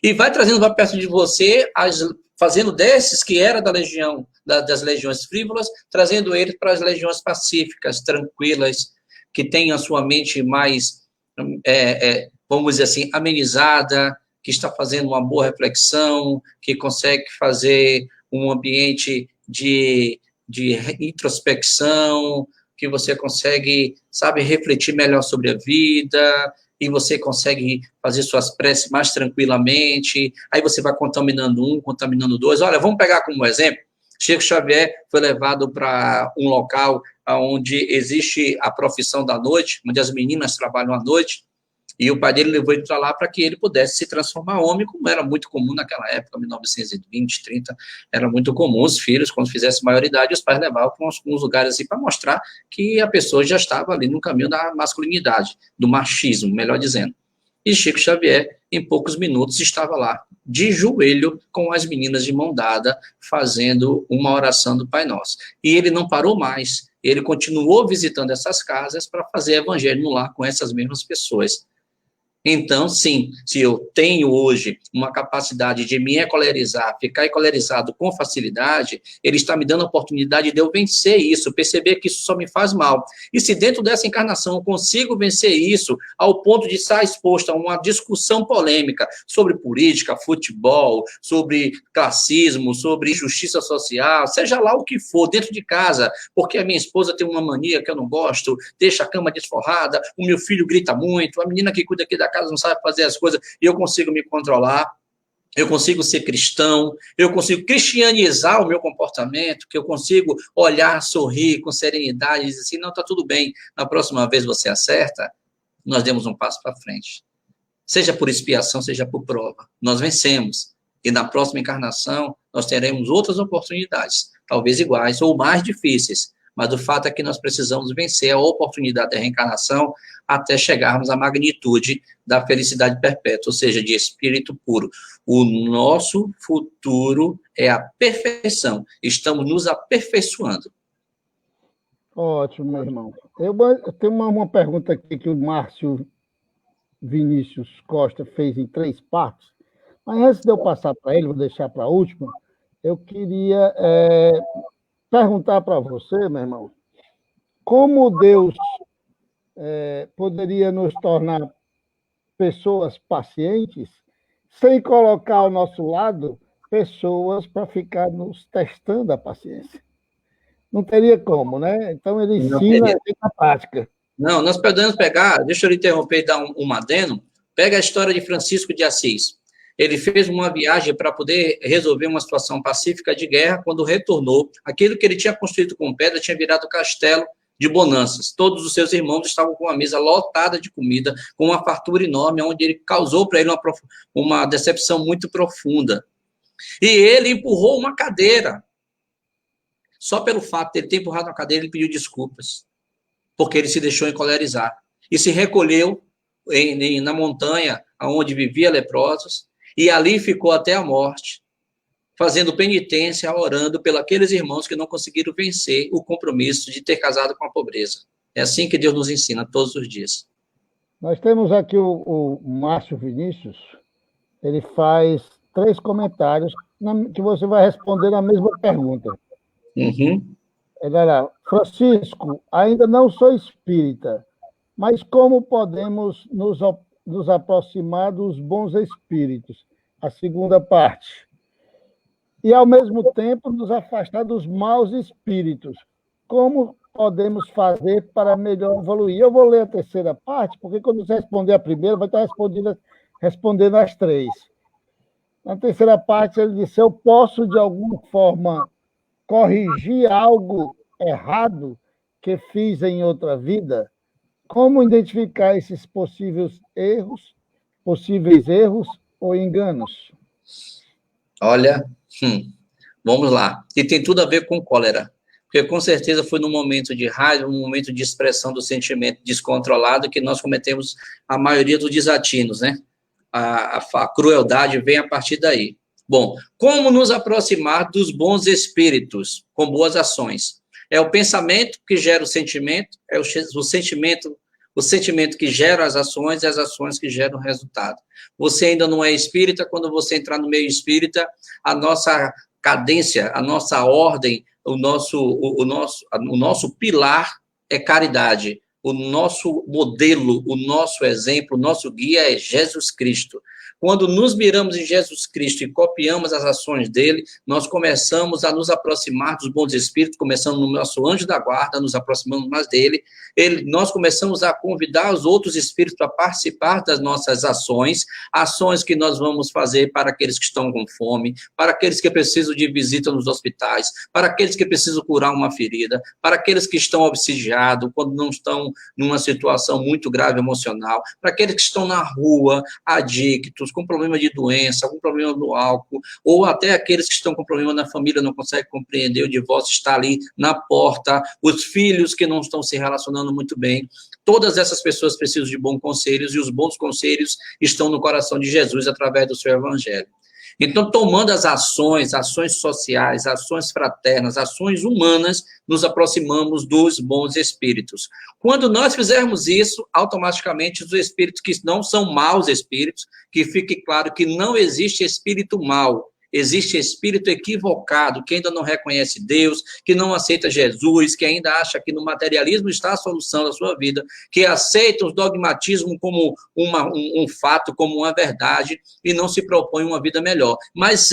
e vai trazendo para perto de você, fazendo desses que era da legião, das legiões frívolas, trazendo eles para as legiões pacíficas, tranquilas, que tenham a sua mente mais, vamos dizer assim, amenizada, que está fazendo uma boa reflexão, que consegue fazer um ambiente de introspecção, que você consegue, sabe, refletir melhor sobre a vida, e você consegue fazer suas preces mais tranquilamente, aí você vai contaminando um, contaminando dois. Olha, vamos pegar como exemplo, Chico Xavier foi levado para um local onde existe a profissão da noite, onde as meninas trabalham à noite, e o pai dele levou ele para lá para que ele pudesse se transformar homem, como era muito comum naquela época, 1920, 30, era muito comum os filhos, quando fizessem maioridade, os pais levavam para uns lugares assim para mostrar que a pessoa já estava ali no caminho da masculinidade, do machismo, melhor dizendo. E Chico Xavier, em poucos minutos, estava lá, de joelho, com as meninas de mão dada, fazendo uma oração do Pai Nosso. E ele não parou mais, ele continuou visitando essas casas para fazer evangelho no lar com essas mesmas pessoas. Então, sim, se eu tenho hoje uma capacidade de me ecolerizar, ficar ecolerizado com facilidade, ele está me dando a oportunidade de eu vencer isso, perceber que isso só me faz mal. E se dentro dessa encarnação eu consigo vencer isso, ao ponto de estar exposto a uma discussão polêmica sobre política, futebol, sobre classismo, sobre justiça social, seja lá o que for, dentro de casa, porque a minha esposa tem uma mania que eu não gosto, deixa a cama desforrada, o meu filho grita muito, a menina que cuida aqui da casa não sabe fazer as coisas, e eu consigo me controlar, eu consigo ser cristão, eu consigo cristianizar o meu comportamento, que eu consigo olhar, sorrir com serenidade e dizer assim, não, está tudo bem, na próxima vez você acerta, nós demos um passo para frente. Seja por expiação, seja por prova. Nós vencemos. E na próxima encarnação, nós teremos outras oportunidades, talvez iguais ou mais difíceis, mas o fato é que nós precisamos vencer a oportunidade da reencarnação até chegarmos à magnitude da felicidade perpétua, ou seja, de espírito puro. O nosso futuro é a perfeição. Estamos nos aperfeiçoando. Ótimo, meu irmão. Eu tenho uma pergunta aqui que o Márcio Vinícius Costa fez em 3 partes, mas antes de eu passar para ele, vou deixar para a última, eu queria perguntar para você, meu irmão, como Deus poderia nos tornar pessoas pacientes sem colocar ao nosso lado pessoas para ficar nos testando a paciência. Não teria como, né? Então, ele ensina a prática. Não, nós podemos pegar, deixa eu lhe interromper e dar um adendo, pega a história de Francisco de Assis. Ele fez uma viagem para poder resolver uma situação pacífica de guerra, quando retornou, aquilo que ele tinha construído com pedra tinha virado castelo de bonanças. Todos os seus irmãos estavam com uma mesa lotada de comida, com uma fartura enorme, onde ele causou para ele uma decepção muito profunda. E ele empurrou uma cadeira. Só pelo fato de ele ter empurrado uma cadeira, ele pediu desculpas, porque ele se deixou encolerizar. E se recolheu na montanha, onde vivia leprosos, e ali ficou até a morte, fazendo penitência, orando pelos aqueles irmãos que não conseguiram vencer o compromisso de ter casado com a pobreza. É assim que Deus nos ensina todos os dias. Nós temos aqui o Márcio Vinícius, ele faz 3 comentários que você vai responder na mesma pergunta. Uhum. Ele era, Francisco, ainda não sou espírita, mas como podemos nos aproximar dos bons espíritos? A segunda parte. E, ao mesmo tempo, nos afastar dos maus espíritos. Como podemos fazer para melhor evoluir? Eu vou ler a terceira parte, porque quando você responder a primeira, vai estar respondendo as 3. Na terceira parte, ele disse, eu posso, de alguma forma, corrigir algo errado que fiz em outra vida, como identificar esses possíveis erros ou enganos? Olha, vamos lá. E tem tudo a ver com cólera. Porque com certeza foi num momento de raiva, num momento de expressão do sentimento descontrolado que nós cometemos a maioria dos desatinos, né? A crueldade vem a partir daí. Bom, como nos aproximar dos bons espíritos com boas ações? É o pensamento que gera o sentimento, é o sentimento que gera as ações e as ações que geram o resultado. Você ainda não é espírita, quando você entrar no meio espírita, a nossa cadência, a nossa ordem, o nosso pilar é caridade. O nosso modelo, o nosso exemplo, o nosso guia é Jesus Cristo. Quando nos miramos em Jesus Cristo e copiamos as ações dele, nós começamos a nos aproximar dos bons espíritos, começando no nosso anjo da guarda, nos aproximando mais dele. Nós começamos a convidar os outros espíritos a participar das nossas ações que nós vamos fazer para aqueles que estão com fome, para aqueles que precisam de visita nos hospitais, para aqueles que precisam curar uma ferida, para aqueles que estão obsidiados, quando não estão numa situação muito grave emocional, para aqueles que estão na rua, adictos, com problema de doença, com problema no álcool, ou até aqueles que estão com problema na família, não conseguem compreender, o divórcio está ali na porta, os filhos que não estão se relacionando muito bem. Todas essas pessoas precisam de bons conselhos, e os bons conselhos estão no coração de Jesus através do seu evangelho. Então, tomando as ações sociais, ações fraternas, ações humanas, nos aproximamos dos bons espíritos. Quando nós fizermos isso, automaticamente os espíritos que não são maus espíritos, que fique claro que não existe espírito mau, existe espírito equivocado, que ainda não reconhece Deus, que não aceita Jesus, que ainda acha que no materialismo está a solução da sua vida, que aceita os dogmatismos como um fato, como uma verdade, e não se propõe uma vida melhor. Mas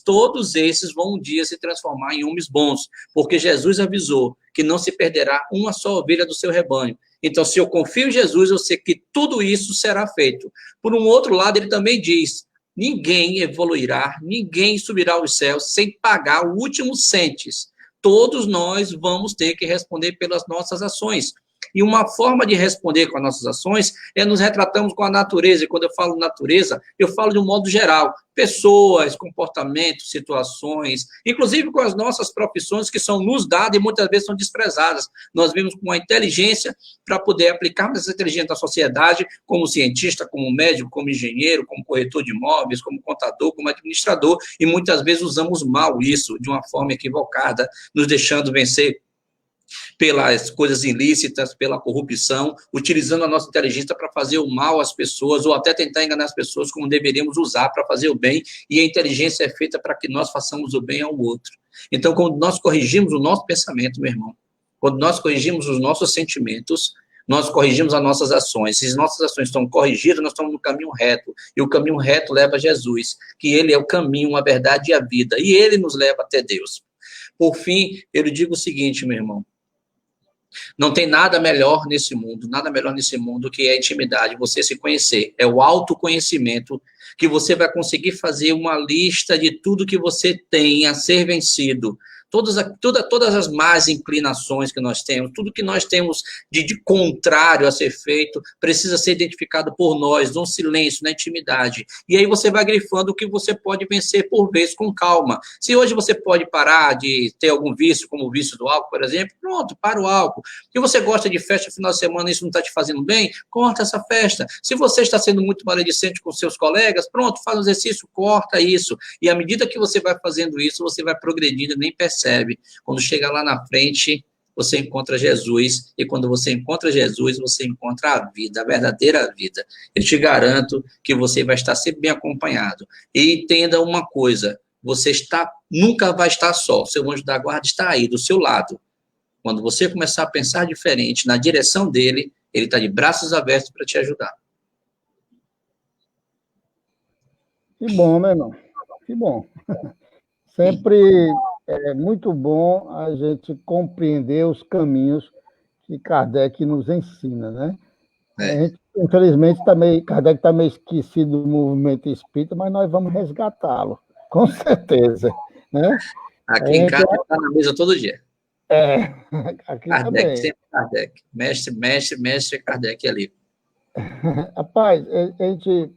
todos esses vão um dia se transformar em homens bons, porque Jesus avisou que não se perderá uma só ovelha do seu rebanho. Então, se eu confio em Jesus, eu sei que tudo isso será feito. Por um outro lado, ele também diz: ninguém evoluirá, ninguém subirá aos céus sem pagar o último centes. Todos nós vamos ter que responder pelas nossas ações. E uma forma de responder com as nossas ações é nos retratarmos com a natureza. E quando eu falo natureza, eu falo de um modo geral. Pessoas, comportamentos, situações, inclusive com as nossas profissões que são nos dadas e muitas vezes são desprezadas. Nós vimos com a inteligência para poder aplicarmos essa inteligência à sociedade, como cientista, como médico, como engenheiro, como corretor de imóveis, como contador, como administrador, e muitas vezes usamos mal isso de uma forma equivocada, nos deixando vencer pelas coisas ilícitas, pela corrupção, utilizando a nossa inteligência para fazer o mal às pessoas, ou até tentar enganar as pessoas como deveríamos usar para fazer o bem, e a inteligência é feita para que nós façamos o bem ao outro. Então, quando nós corrigimos o nosso pensamento, meu irmão, quando nós corrigimos os nossos sentimentos, nós corrigimos as nossas ações. Se as nossas ações estão corrigidas, nós estamos no caminho reto, e o caminho reto leva a Jesus, que ele é o caminho, a verdade e a vida, e ele nos leva até Deus. Por fim, eu lhe digo o seguinte, meu irmão: não tem nada melhor nesse mundo que a intimidade, você se conhecer. É o autoconhecimento que você vai conseguir fazer uma lista de tudo que você tem a ser vencido. Todas as más inclinações que nós temos, tudo que nós temos de contrário a ser feito, precisa ser identificado por nós, no silêncio, na intimidade. E aí você vai grifando o que você pode vencer por vez, com calma. Se hoje você pode parar de ter algum vício, como o vício do álcool, por exemplo, pronto, para o álcool. Se você gosta de festa no final de semana e isso não está te fazendo bem, corta essa festa. Se você está sendo muito maledicente com seus colegas, pronto, faz um exercício, corta isso. E à medida que você vai fazendo isso, você vai progredindo e nem percebe. Quando chega lá na frente, você encontra Jesus, e quando você encontra Jesus, você encontra a vida, a verdadeira vida. Eu te garanto que você vai estar sempre bem acompanhado. E entenda uma coisa: você nunca vai estar só, o seu anjo da guarda está aí, do seu lado. Quando você começar a pensar diferente, na direção dele, ele está de braços abertos para te ajudar. Que bom, meu irmão, que bom. Sempre é muito bom a gente compreender os caminhos que Kardec nos ensina, né? A gente, infelizmente, Kardec está meio esquecido do movimento espírita, mas nós vamos resgatá-lo, com certeza, né? Aqui em casa está na mesa todo dia. É, aqui Kardec, também. sempre Kardec. Mestre, mestre, mestre Kardec ali. Rapaz, a gente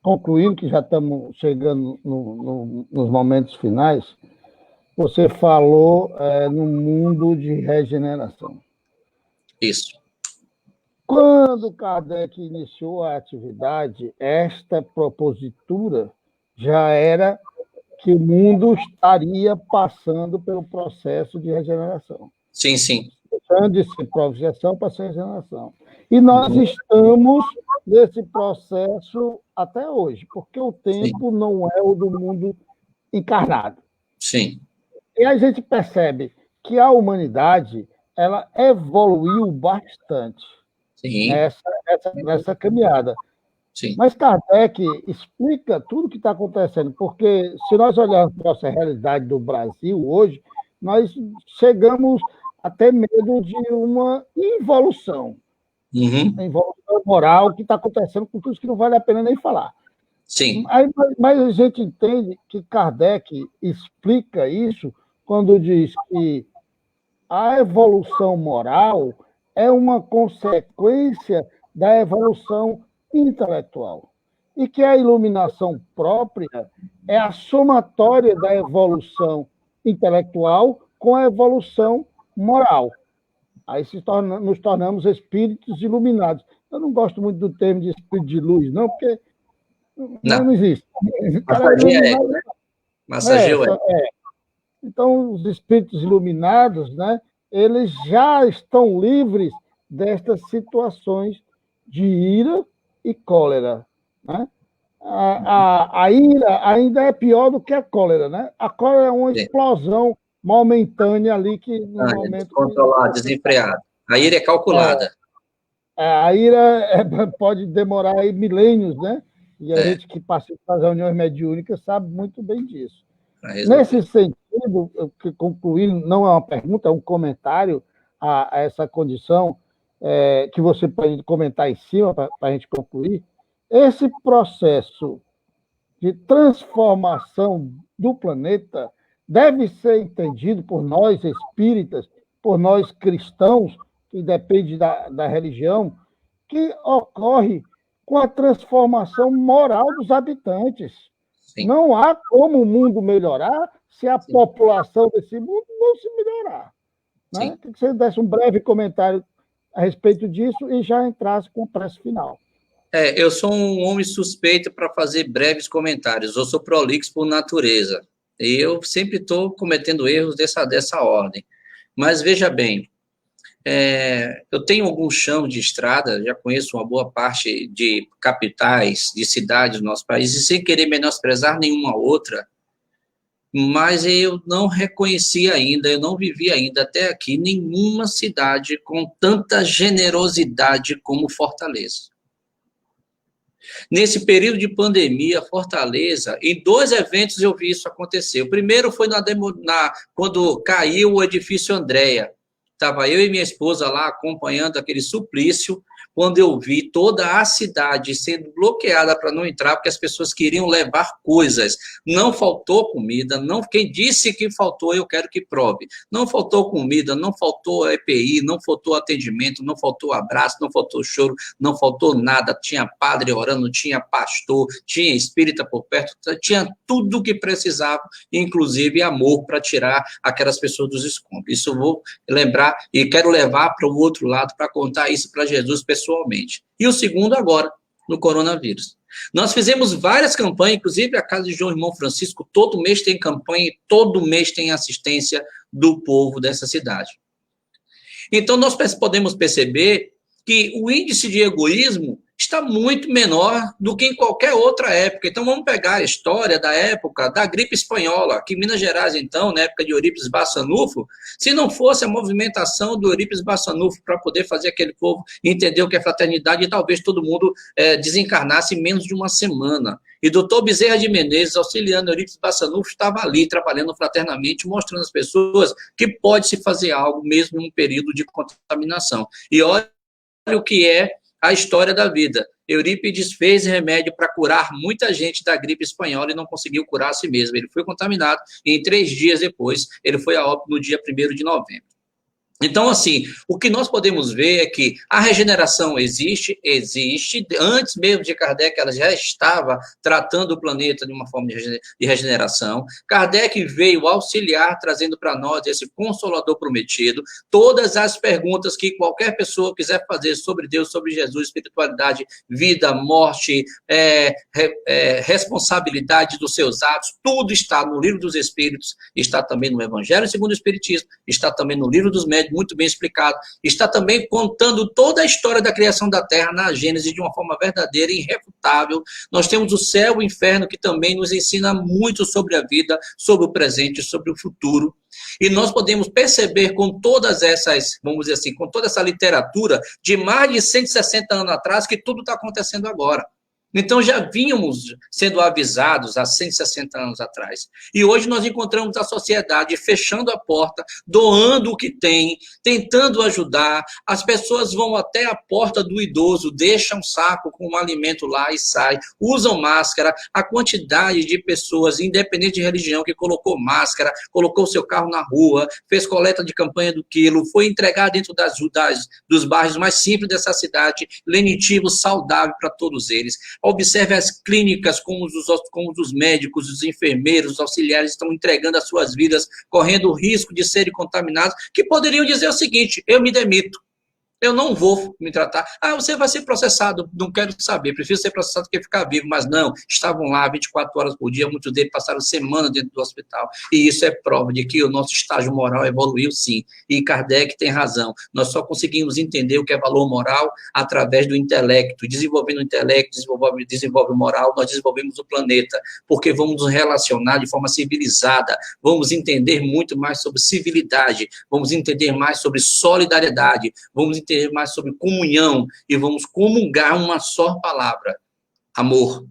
concluindo que já estamos chegando nos momentos finais, você falou no mundo de regeneração. Isso. Quando Kardec iniciou a atividade, esta propositura já era que o mundo estaria passando pelo processo de regeneração. Sim, sim. Deixando de ser projeção para ser regeneração. E nós estamos nesse processo até hoje, porque o tempo Sim. não é o do mundo encarnado. Sim. E a gente percebe que a humanidade ela evoluiu bastante Sim. nessa caminhada. Sim. Mas Kardec explica tudo o que está acontecendo, porque se nós olharmos para a nossa realidade do Brasil hoje, nós chegamos a ter medo de uma involução, Uhum. involução moral que está acontecendo com tudo que não vale a pena nem falar. Sim. Mas a gente entende que Kardec explica isso quando diz que a evolução moral é uma consequência da evolução intelectual. E que a iluminação própria é a somatória da evolução intelectual com a evolução moral. Aí nos tornamos espíritos iluminados. Eu não gosto muito do termo de espírito de luz, não, porque Não. não existe. O cara é Massageia iluminado. ego, né? Massageia o ego. Então, os espíritos iluminados, né, eles já estão livres destas situações de ira e cólera. Né? A ira ainda é pior do que a cólera. Né? A cólera é uma Sim. explosão momentânea ali que no momento... Descontrolada, desenfreada. A ira é calculada. A ira pode demorar aí milênios, né? E a gente que participa das reuniões mediúnicas sabe muito bem disso. Nesse sentido, que concluindo, não é uma pergunta, é um comentário a essa condição, que você pode comentar em cima para a gente concluir. Esse processo de transformação do planeta deve ser entendido por nós espíritas, por nós cristãos, que depende da religião, que ocorre com a transformação moral dos habitantes. Sim. Não há como o mundo melhorar se a população desse mundo não se melhorar. Né? Que você desse um breve comentário a respeito disso e já entrasse com o prece final. Eu sou um homem suspeito para fazer breves comentários. Eu sou prolixo por natureza. E eu sempre estou cometendo erros dessa ordem. Mas veja bem, eu tenho algum chão de estrada, já conheço uma boa parte de capitais, de cidades do nosso país, e sem querer menosprezar nenhuma outra, mas eu não reconheci ainda, eu não vivi ainda até aqui nenhuma cidade com tanta generosidade como Fortaleza. Nesse período de pandemia, Fortaleza, em 2 eventos eu vi isso acontecer. O primeiro foi quando caiu o edifício Andréa. Estava eu e minha esposa lá acompanhando aquele suplício, quando eu vi toda a cidade sendo bloqueada para não entrar, porque as pessoas queriam levar coisas. Não faltou comida, quem disse que faltou, eu quero que prove. Não faltou comida, não faltou EPI, não faltou atendimento, não faltou abraço, não faltou choro, não faltou nada. Tinha padre orando, tinha pastor, tinha espírita por perto, tinha tudo o que precisava, inclusive amor para tirar aquelas pessoas dos escombros. Isso eu vou lembrar e quero levar para o outro lado para contar isso para Jesus pessoalmente. E o segundo agora, no coronavírus. Nós fizemos várias campanhas, inclusive a casa de João Irmão Francisco, todo mês tem campanha e todo mês tem assistência do povo dessa cidade. Então, nós podemos perceber que o índice de egoísmo está muito menor do que em qualquer outra época. Então, vamos pegar a história da época da gripe espanhola, aqui em Minas Gerais, então, na época de Eurípides Barçanufo, se não fosse a movimentação do Eurípides Barçanufo para poder fazer aquele povo entender o que é fraternidade, talvez todo mundo desencarnasse em menos de uma semana. E doutor Bezerra de Menezes, auxiliando Eurípides Barçanufo, estava ali trabalhando fraternamente, mostrando às pessoas que pode se fazer algo mesmo em um período de contaminação. E olha o que é a história da vida. Eurípides fez remédio para curar muita gente da gripe espanhola e não conseguiu curar a si mesmo. Ele foi contaminado e em 3 dias depois ele foi a óbito no dia 1º de novembro. Então, assim, o que nós podemos ver é que a regeneração existe. Antes mesmo de Kardec, ela já estava tratando o planeta de uma forma de regeneração. Kardec veio auxiliar, trazendo para nós esse Consolador prometido. Todas as perguntas que qualquer pessoa quiser fazer sobre Deus, sobre Jesus, espiritualidade, vida, morte, responsabilidade dos seus atos, tudo está no Livro dos Espíritos, está também no Evangelho segundo o Espiritismo, está também no Livro dos Médiuns, muito bem explicado, está também contando toda a história da criação da Terra na Gênesis de uma forma verdadeira e irrefutável. Nós temos o céu e o inferno, que também nos ensina muito sobre a vida, sobre o presente, sobre o futuro. E nós podemos perceber com todas essas, vamos dizer assim, com toda essa literatura de mais de 160 anos atrás, que tudo está acontecendo agora. Então, já vínhamos sendo avisados há 160 anos atrás. E hoje nós encontramos a sociedade fechando a porta, doando o que tem, tentando ajudar. As pessoas vão até a porta do idoso, deixam um saco com um alimento lá e sai, usam máscara. A quantidade de pessoas, independente de religião, que colocou máscara, colocou seu carro na rua, fez coleta de campanha do quilo, foi entregar dentro dos bairros mais simples dessa cidade, lenitivo, saudável para todos eles. Observe as clínicas, como os médicos, os enfermeiros, os auxiliares estão entregando as suas vidas, correndo o risco de serem contaminados, que poderiam dizer o seguinte: eu me demito, eu não vou me tratar. Você vai ser processado, não quero saber, prefiro ser processado do que ficar vivo. Mas não, estavam lá 24 horas por dia, muitos deles passaram semana dentro do hospital. E isso é prova de que o nosso estágio moral evoluiu sim. E Kardec tem razão. Nós só conseguimos entender o que é valor moral através do intelecto. Desenvolvendo o intelecto, desenvolve o moral, nós desenvolvemos o planeta. Porque vamos nos relacionar de forma civilizada, vamos entender muito mais sobre civilidade, vamos entender mais sobre solidariedade, vamos entender mais sobre comunhão e vamos comungar uma só palavra: amor.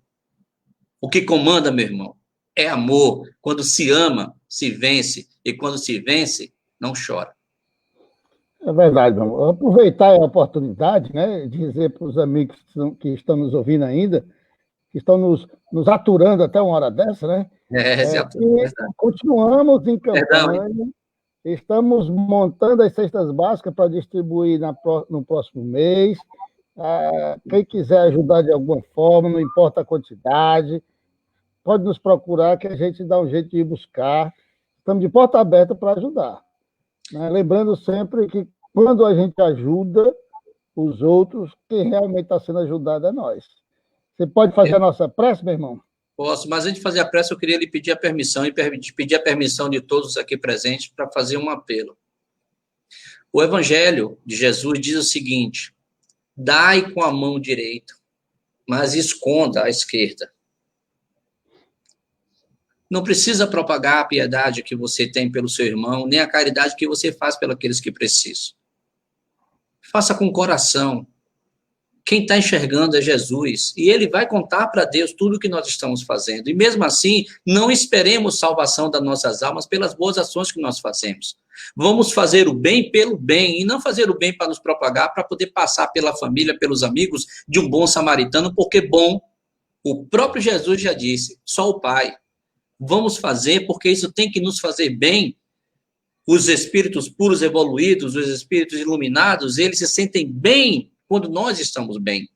O que comanda, meu irmão, é amor. Quando se ama, se vence, e quando se vence, não chora. É verdade, meu irmão. Aproveitar a oportunidade, né, dizer para os amigos que estão nos ouvindo ainda, que estão nos aturando até uma hora dessa, né? Continuamos em campanha. Estamos montando as cestas básicas para distribuir no próximo mês. Quem quiser ajudar de alguma forma, não importa a quantidade, pode nos procurar que a gente dá um jeito de ir buscar. Estamos de porta aberta para ajudar. Né? Lembrando sempre que quando a gente ajuda os outros, quem realmente está sendo ajudado é nós. Você pode fazer a nossa prece, meu irmão? Posso, mas antes de fazer a prece, eu queria lhe pedir a permissão e pedir a permissão de todos aqui presentes para fazer um apelo. O Evangelho de Jesus diz o seguinte: dai com a mão direita, mas esconda a esquerda. Não precisa propagar a piedade que você tem pelo seu irmão, nem a caridade que você faz pelos aqueles que precisam. Faça com o coração. Quem está enxergando é Jesus, e ele vai contar para Deus tudo o que nós estamos fazendo. E mesmo assim, não esperemos salvação das nossas almas pelas boas ações que nós fazemos. Vamos fazer o bem pelo bem, e não fazer o bem para nos propagar, para poder passar pela família, pelos amigos de um bom samaritano, porque bom, o próprio Jesus já disse, só o Pai. Vamos fazer porque isso tem que nos fazer bem. Os espíritos puros evoluídos, os espíritos iluminados, eles se sentem bem quando nós estamos bem.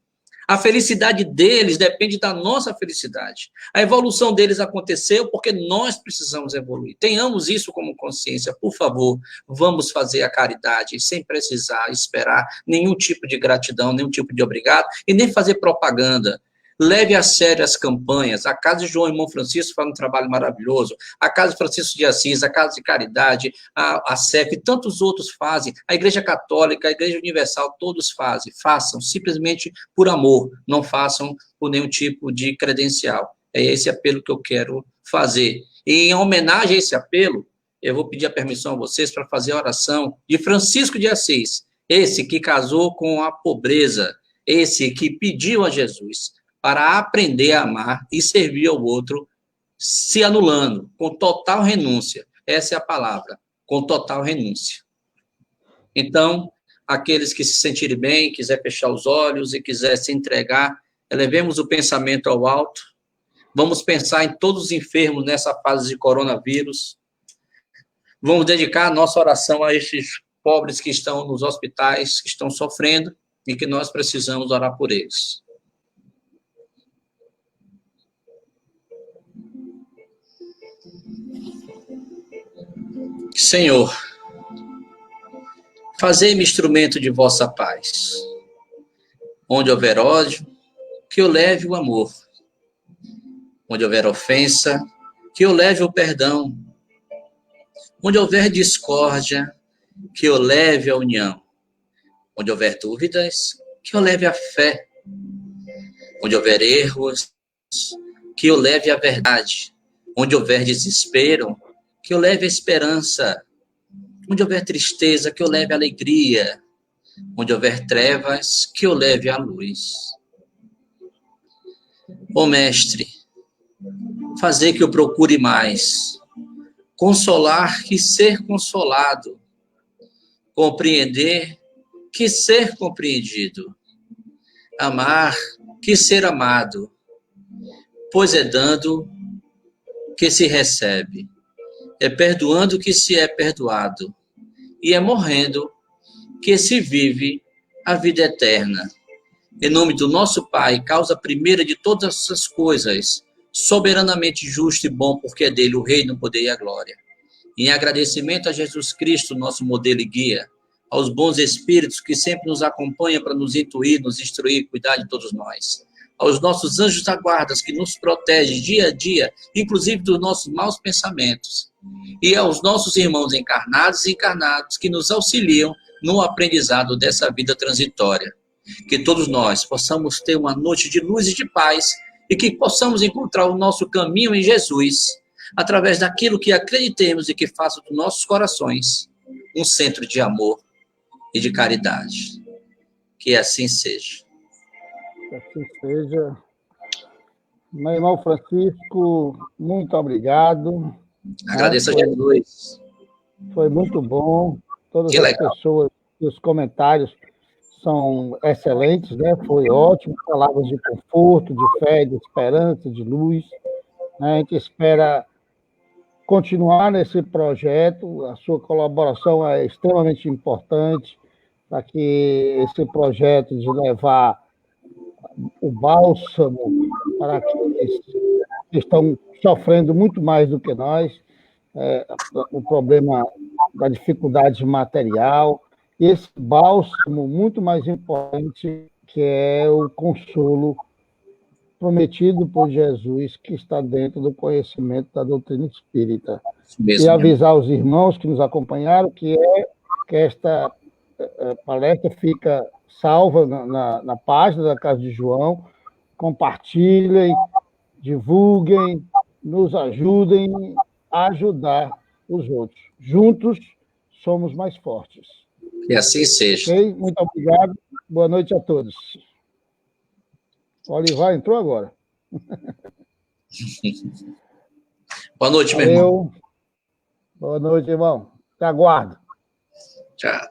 A felicidade deles depende da nossa felicidade. A evolução deles aconteceu porque nós precisamos evoluir. Tenhamos isso como consciência. Por favor, vamos fazer a caridade sem precisar esperar nenhum tipo de gratidão, nenhum tipo de obrigado, e nem fazer propaganda. Leve a sério as campanhas. A Casa de João Irmão Francisco faz um trabalho maravilhoso. A Casa de Francisco de Assis, a Casa de Caridade, a CEF, tantos outros fazem. A Igreja Católica, a Igreja Universal, todos fazem. Façam simplesmente por amor. Não façam por nenhum tipo de credencial. É esse apelo que eu quero fazer. E em homenagem a esse apelo, eu vou pedir a permissão a vocês para fazer a oração de Francisco de Assis. Esse que casou com a pobreza. Esse que pediu a Jesus para aprender a amar e servir ao outro, se anulando, com total renúncia. Essa é a palavra, com total renúncia. Então, aqueles que se sentirem bem, quiser fechar os olhos e quiser se entregar, elevemos o pensamento ao alto. Vamos pensar em todos os enfermos nessa fase de coronavírus. Vamos dedicar a nossa oração a esses pobres que estão nos hospitais, que estão sofrendo e que nós precisamos orar por eles. Senhor, fazei-me instrumento de vossa paz. Onde houver ódio, que eu leve o amor. Onde houver ofensa, que eu leve o perdão. Onde houver discórdia, que eu leve a união. Onde houver dúvidas, que eu leve a fé. Onde houver erros, que eu leve a verdade. Onde houver desespero, que eu leve a esperança. Onde houver tristeza, que eu leve a alegria. Onde houver trevas, que eu leve a luz. Ó Mestre, fazer que eu procure mais, consolar que ser consolado, compreender que ser compreendido, amar que ser amado, pois é dando que se recebe, é perdoando que se é perdoado, e é morrendo que se vive a vida eterna. Em nome do nosso Pai, causa primeira de todas essas coisas, soberanamente justo e bom, porque é dele o reino, o poder e a glória. Em agradecimento a Jesus Cristo, nosso modelo e guia, aos bons espíritos que sempre nos acompanham para nos intuir, nos instruir, cuidar de todos nós. Aos nossos anjos da guarda que nos protegem dia a dia, inclusive dos nossos maus pensamentos. E aos nossos irmãos encarnados e encarnados que nos auxiliam no aprendizado dessa vida transitória. Que todos nós possamos ter uma noite de luz e de paz e que possamos encontrar o nosso caminho em Jesus, através daquilo que acreditemos e que faça dos nossos corações um centro de amor e de caridade. Que assim seja. Que assim seja. Meu irmão Francisco, muito obrigado. Agradeço a Jesus. Foi muito bom. Todas Que as legal. pessoas, os comentários são excelentes, né? Foi ótimo. Palavras de conforto, de fé, de esperança, de luz. A gente espera continuar nesse projeto. A sua colaboração é extremamente importante para que esse projeto de levar o bálsamo para aqueles que estão sofrendo muito mais do que nós, o problema da dificuldade material, e esse bálsamo muito mais importante, que é o consolo prometido por Jesus, que está dentro do conhecimento da doutrina espírita. Mesmo, e avisar os irmãos que nos acompanharam que esta palestra fica salva na página da Casa de João. Compartilhem, divulguem, nos ajudem a ajudar os outros. Juntos somos mais fortes. Que assim seja. Ok? Muito obrigado. Boa noite a todos. O Olivar entrou agora. Boa noite, Valeu. meu irmão. Boa noite, irmão. Te aguardo. Tchau.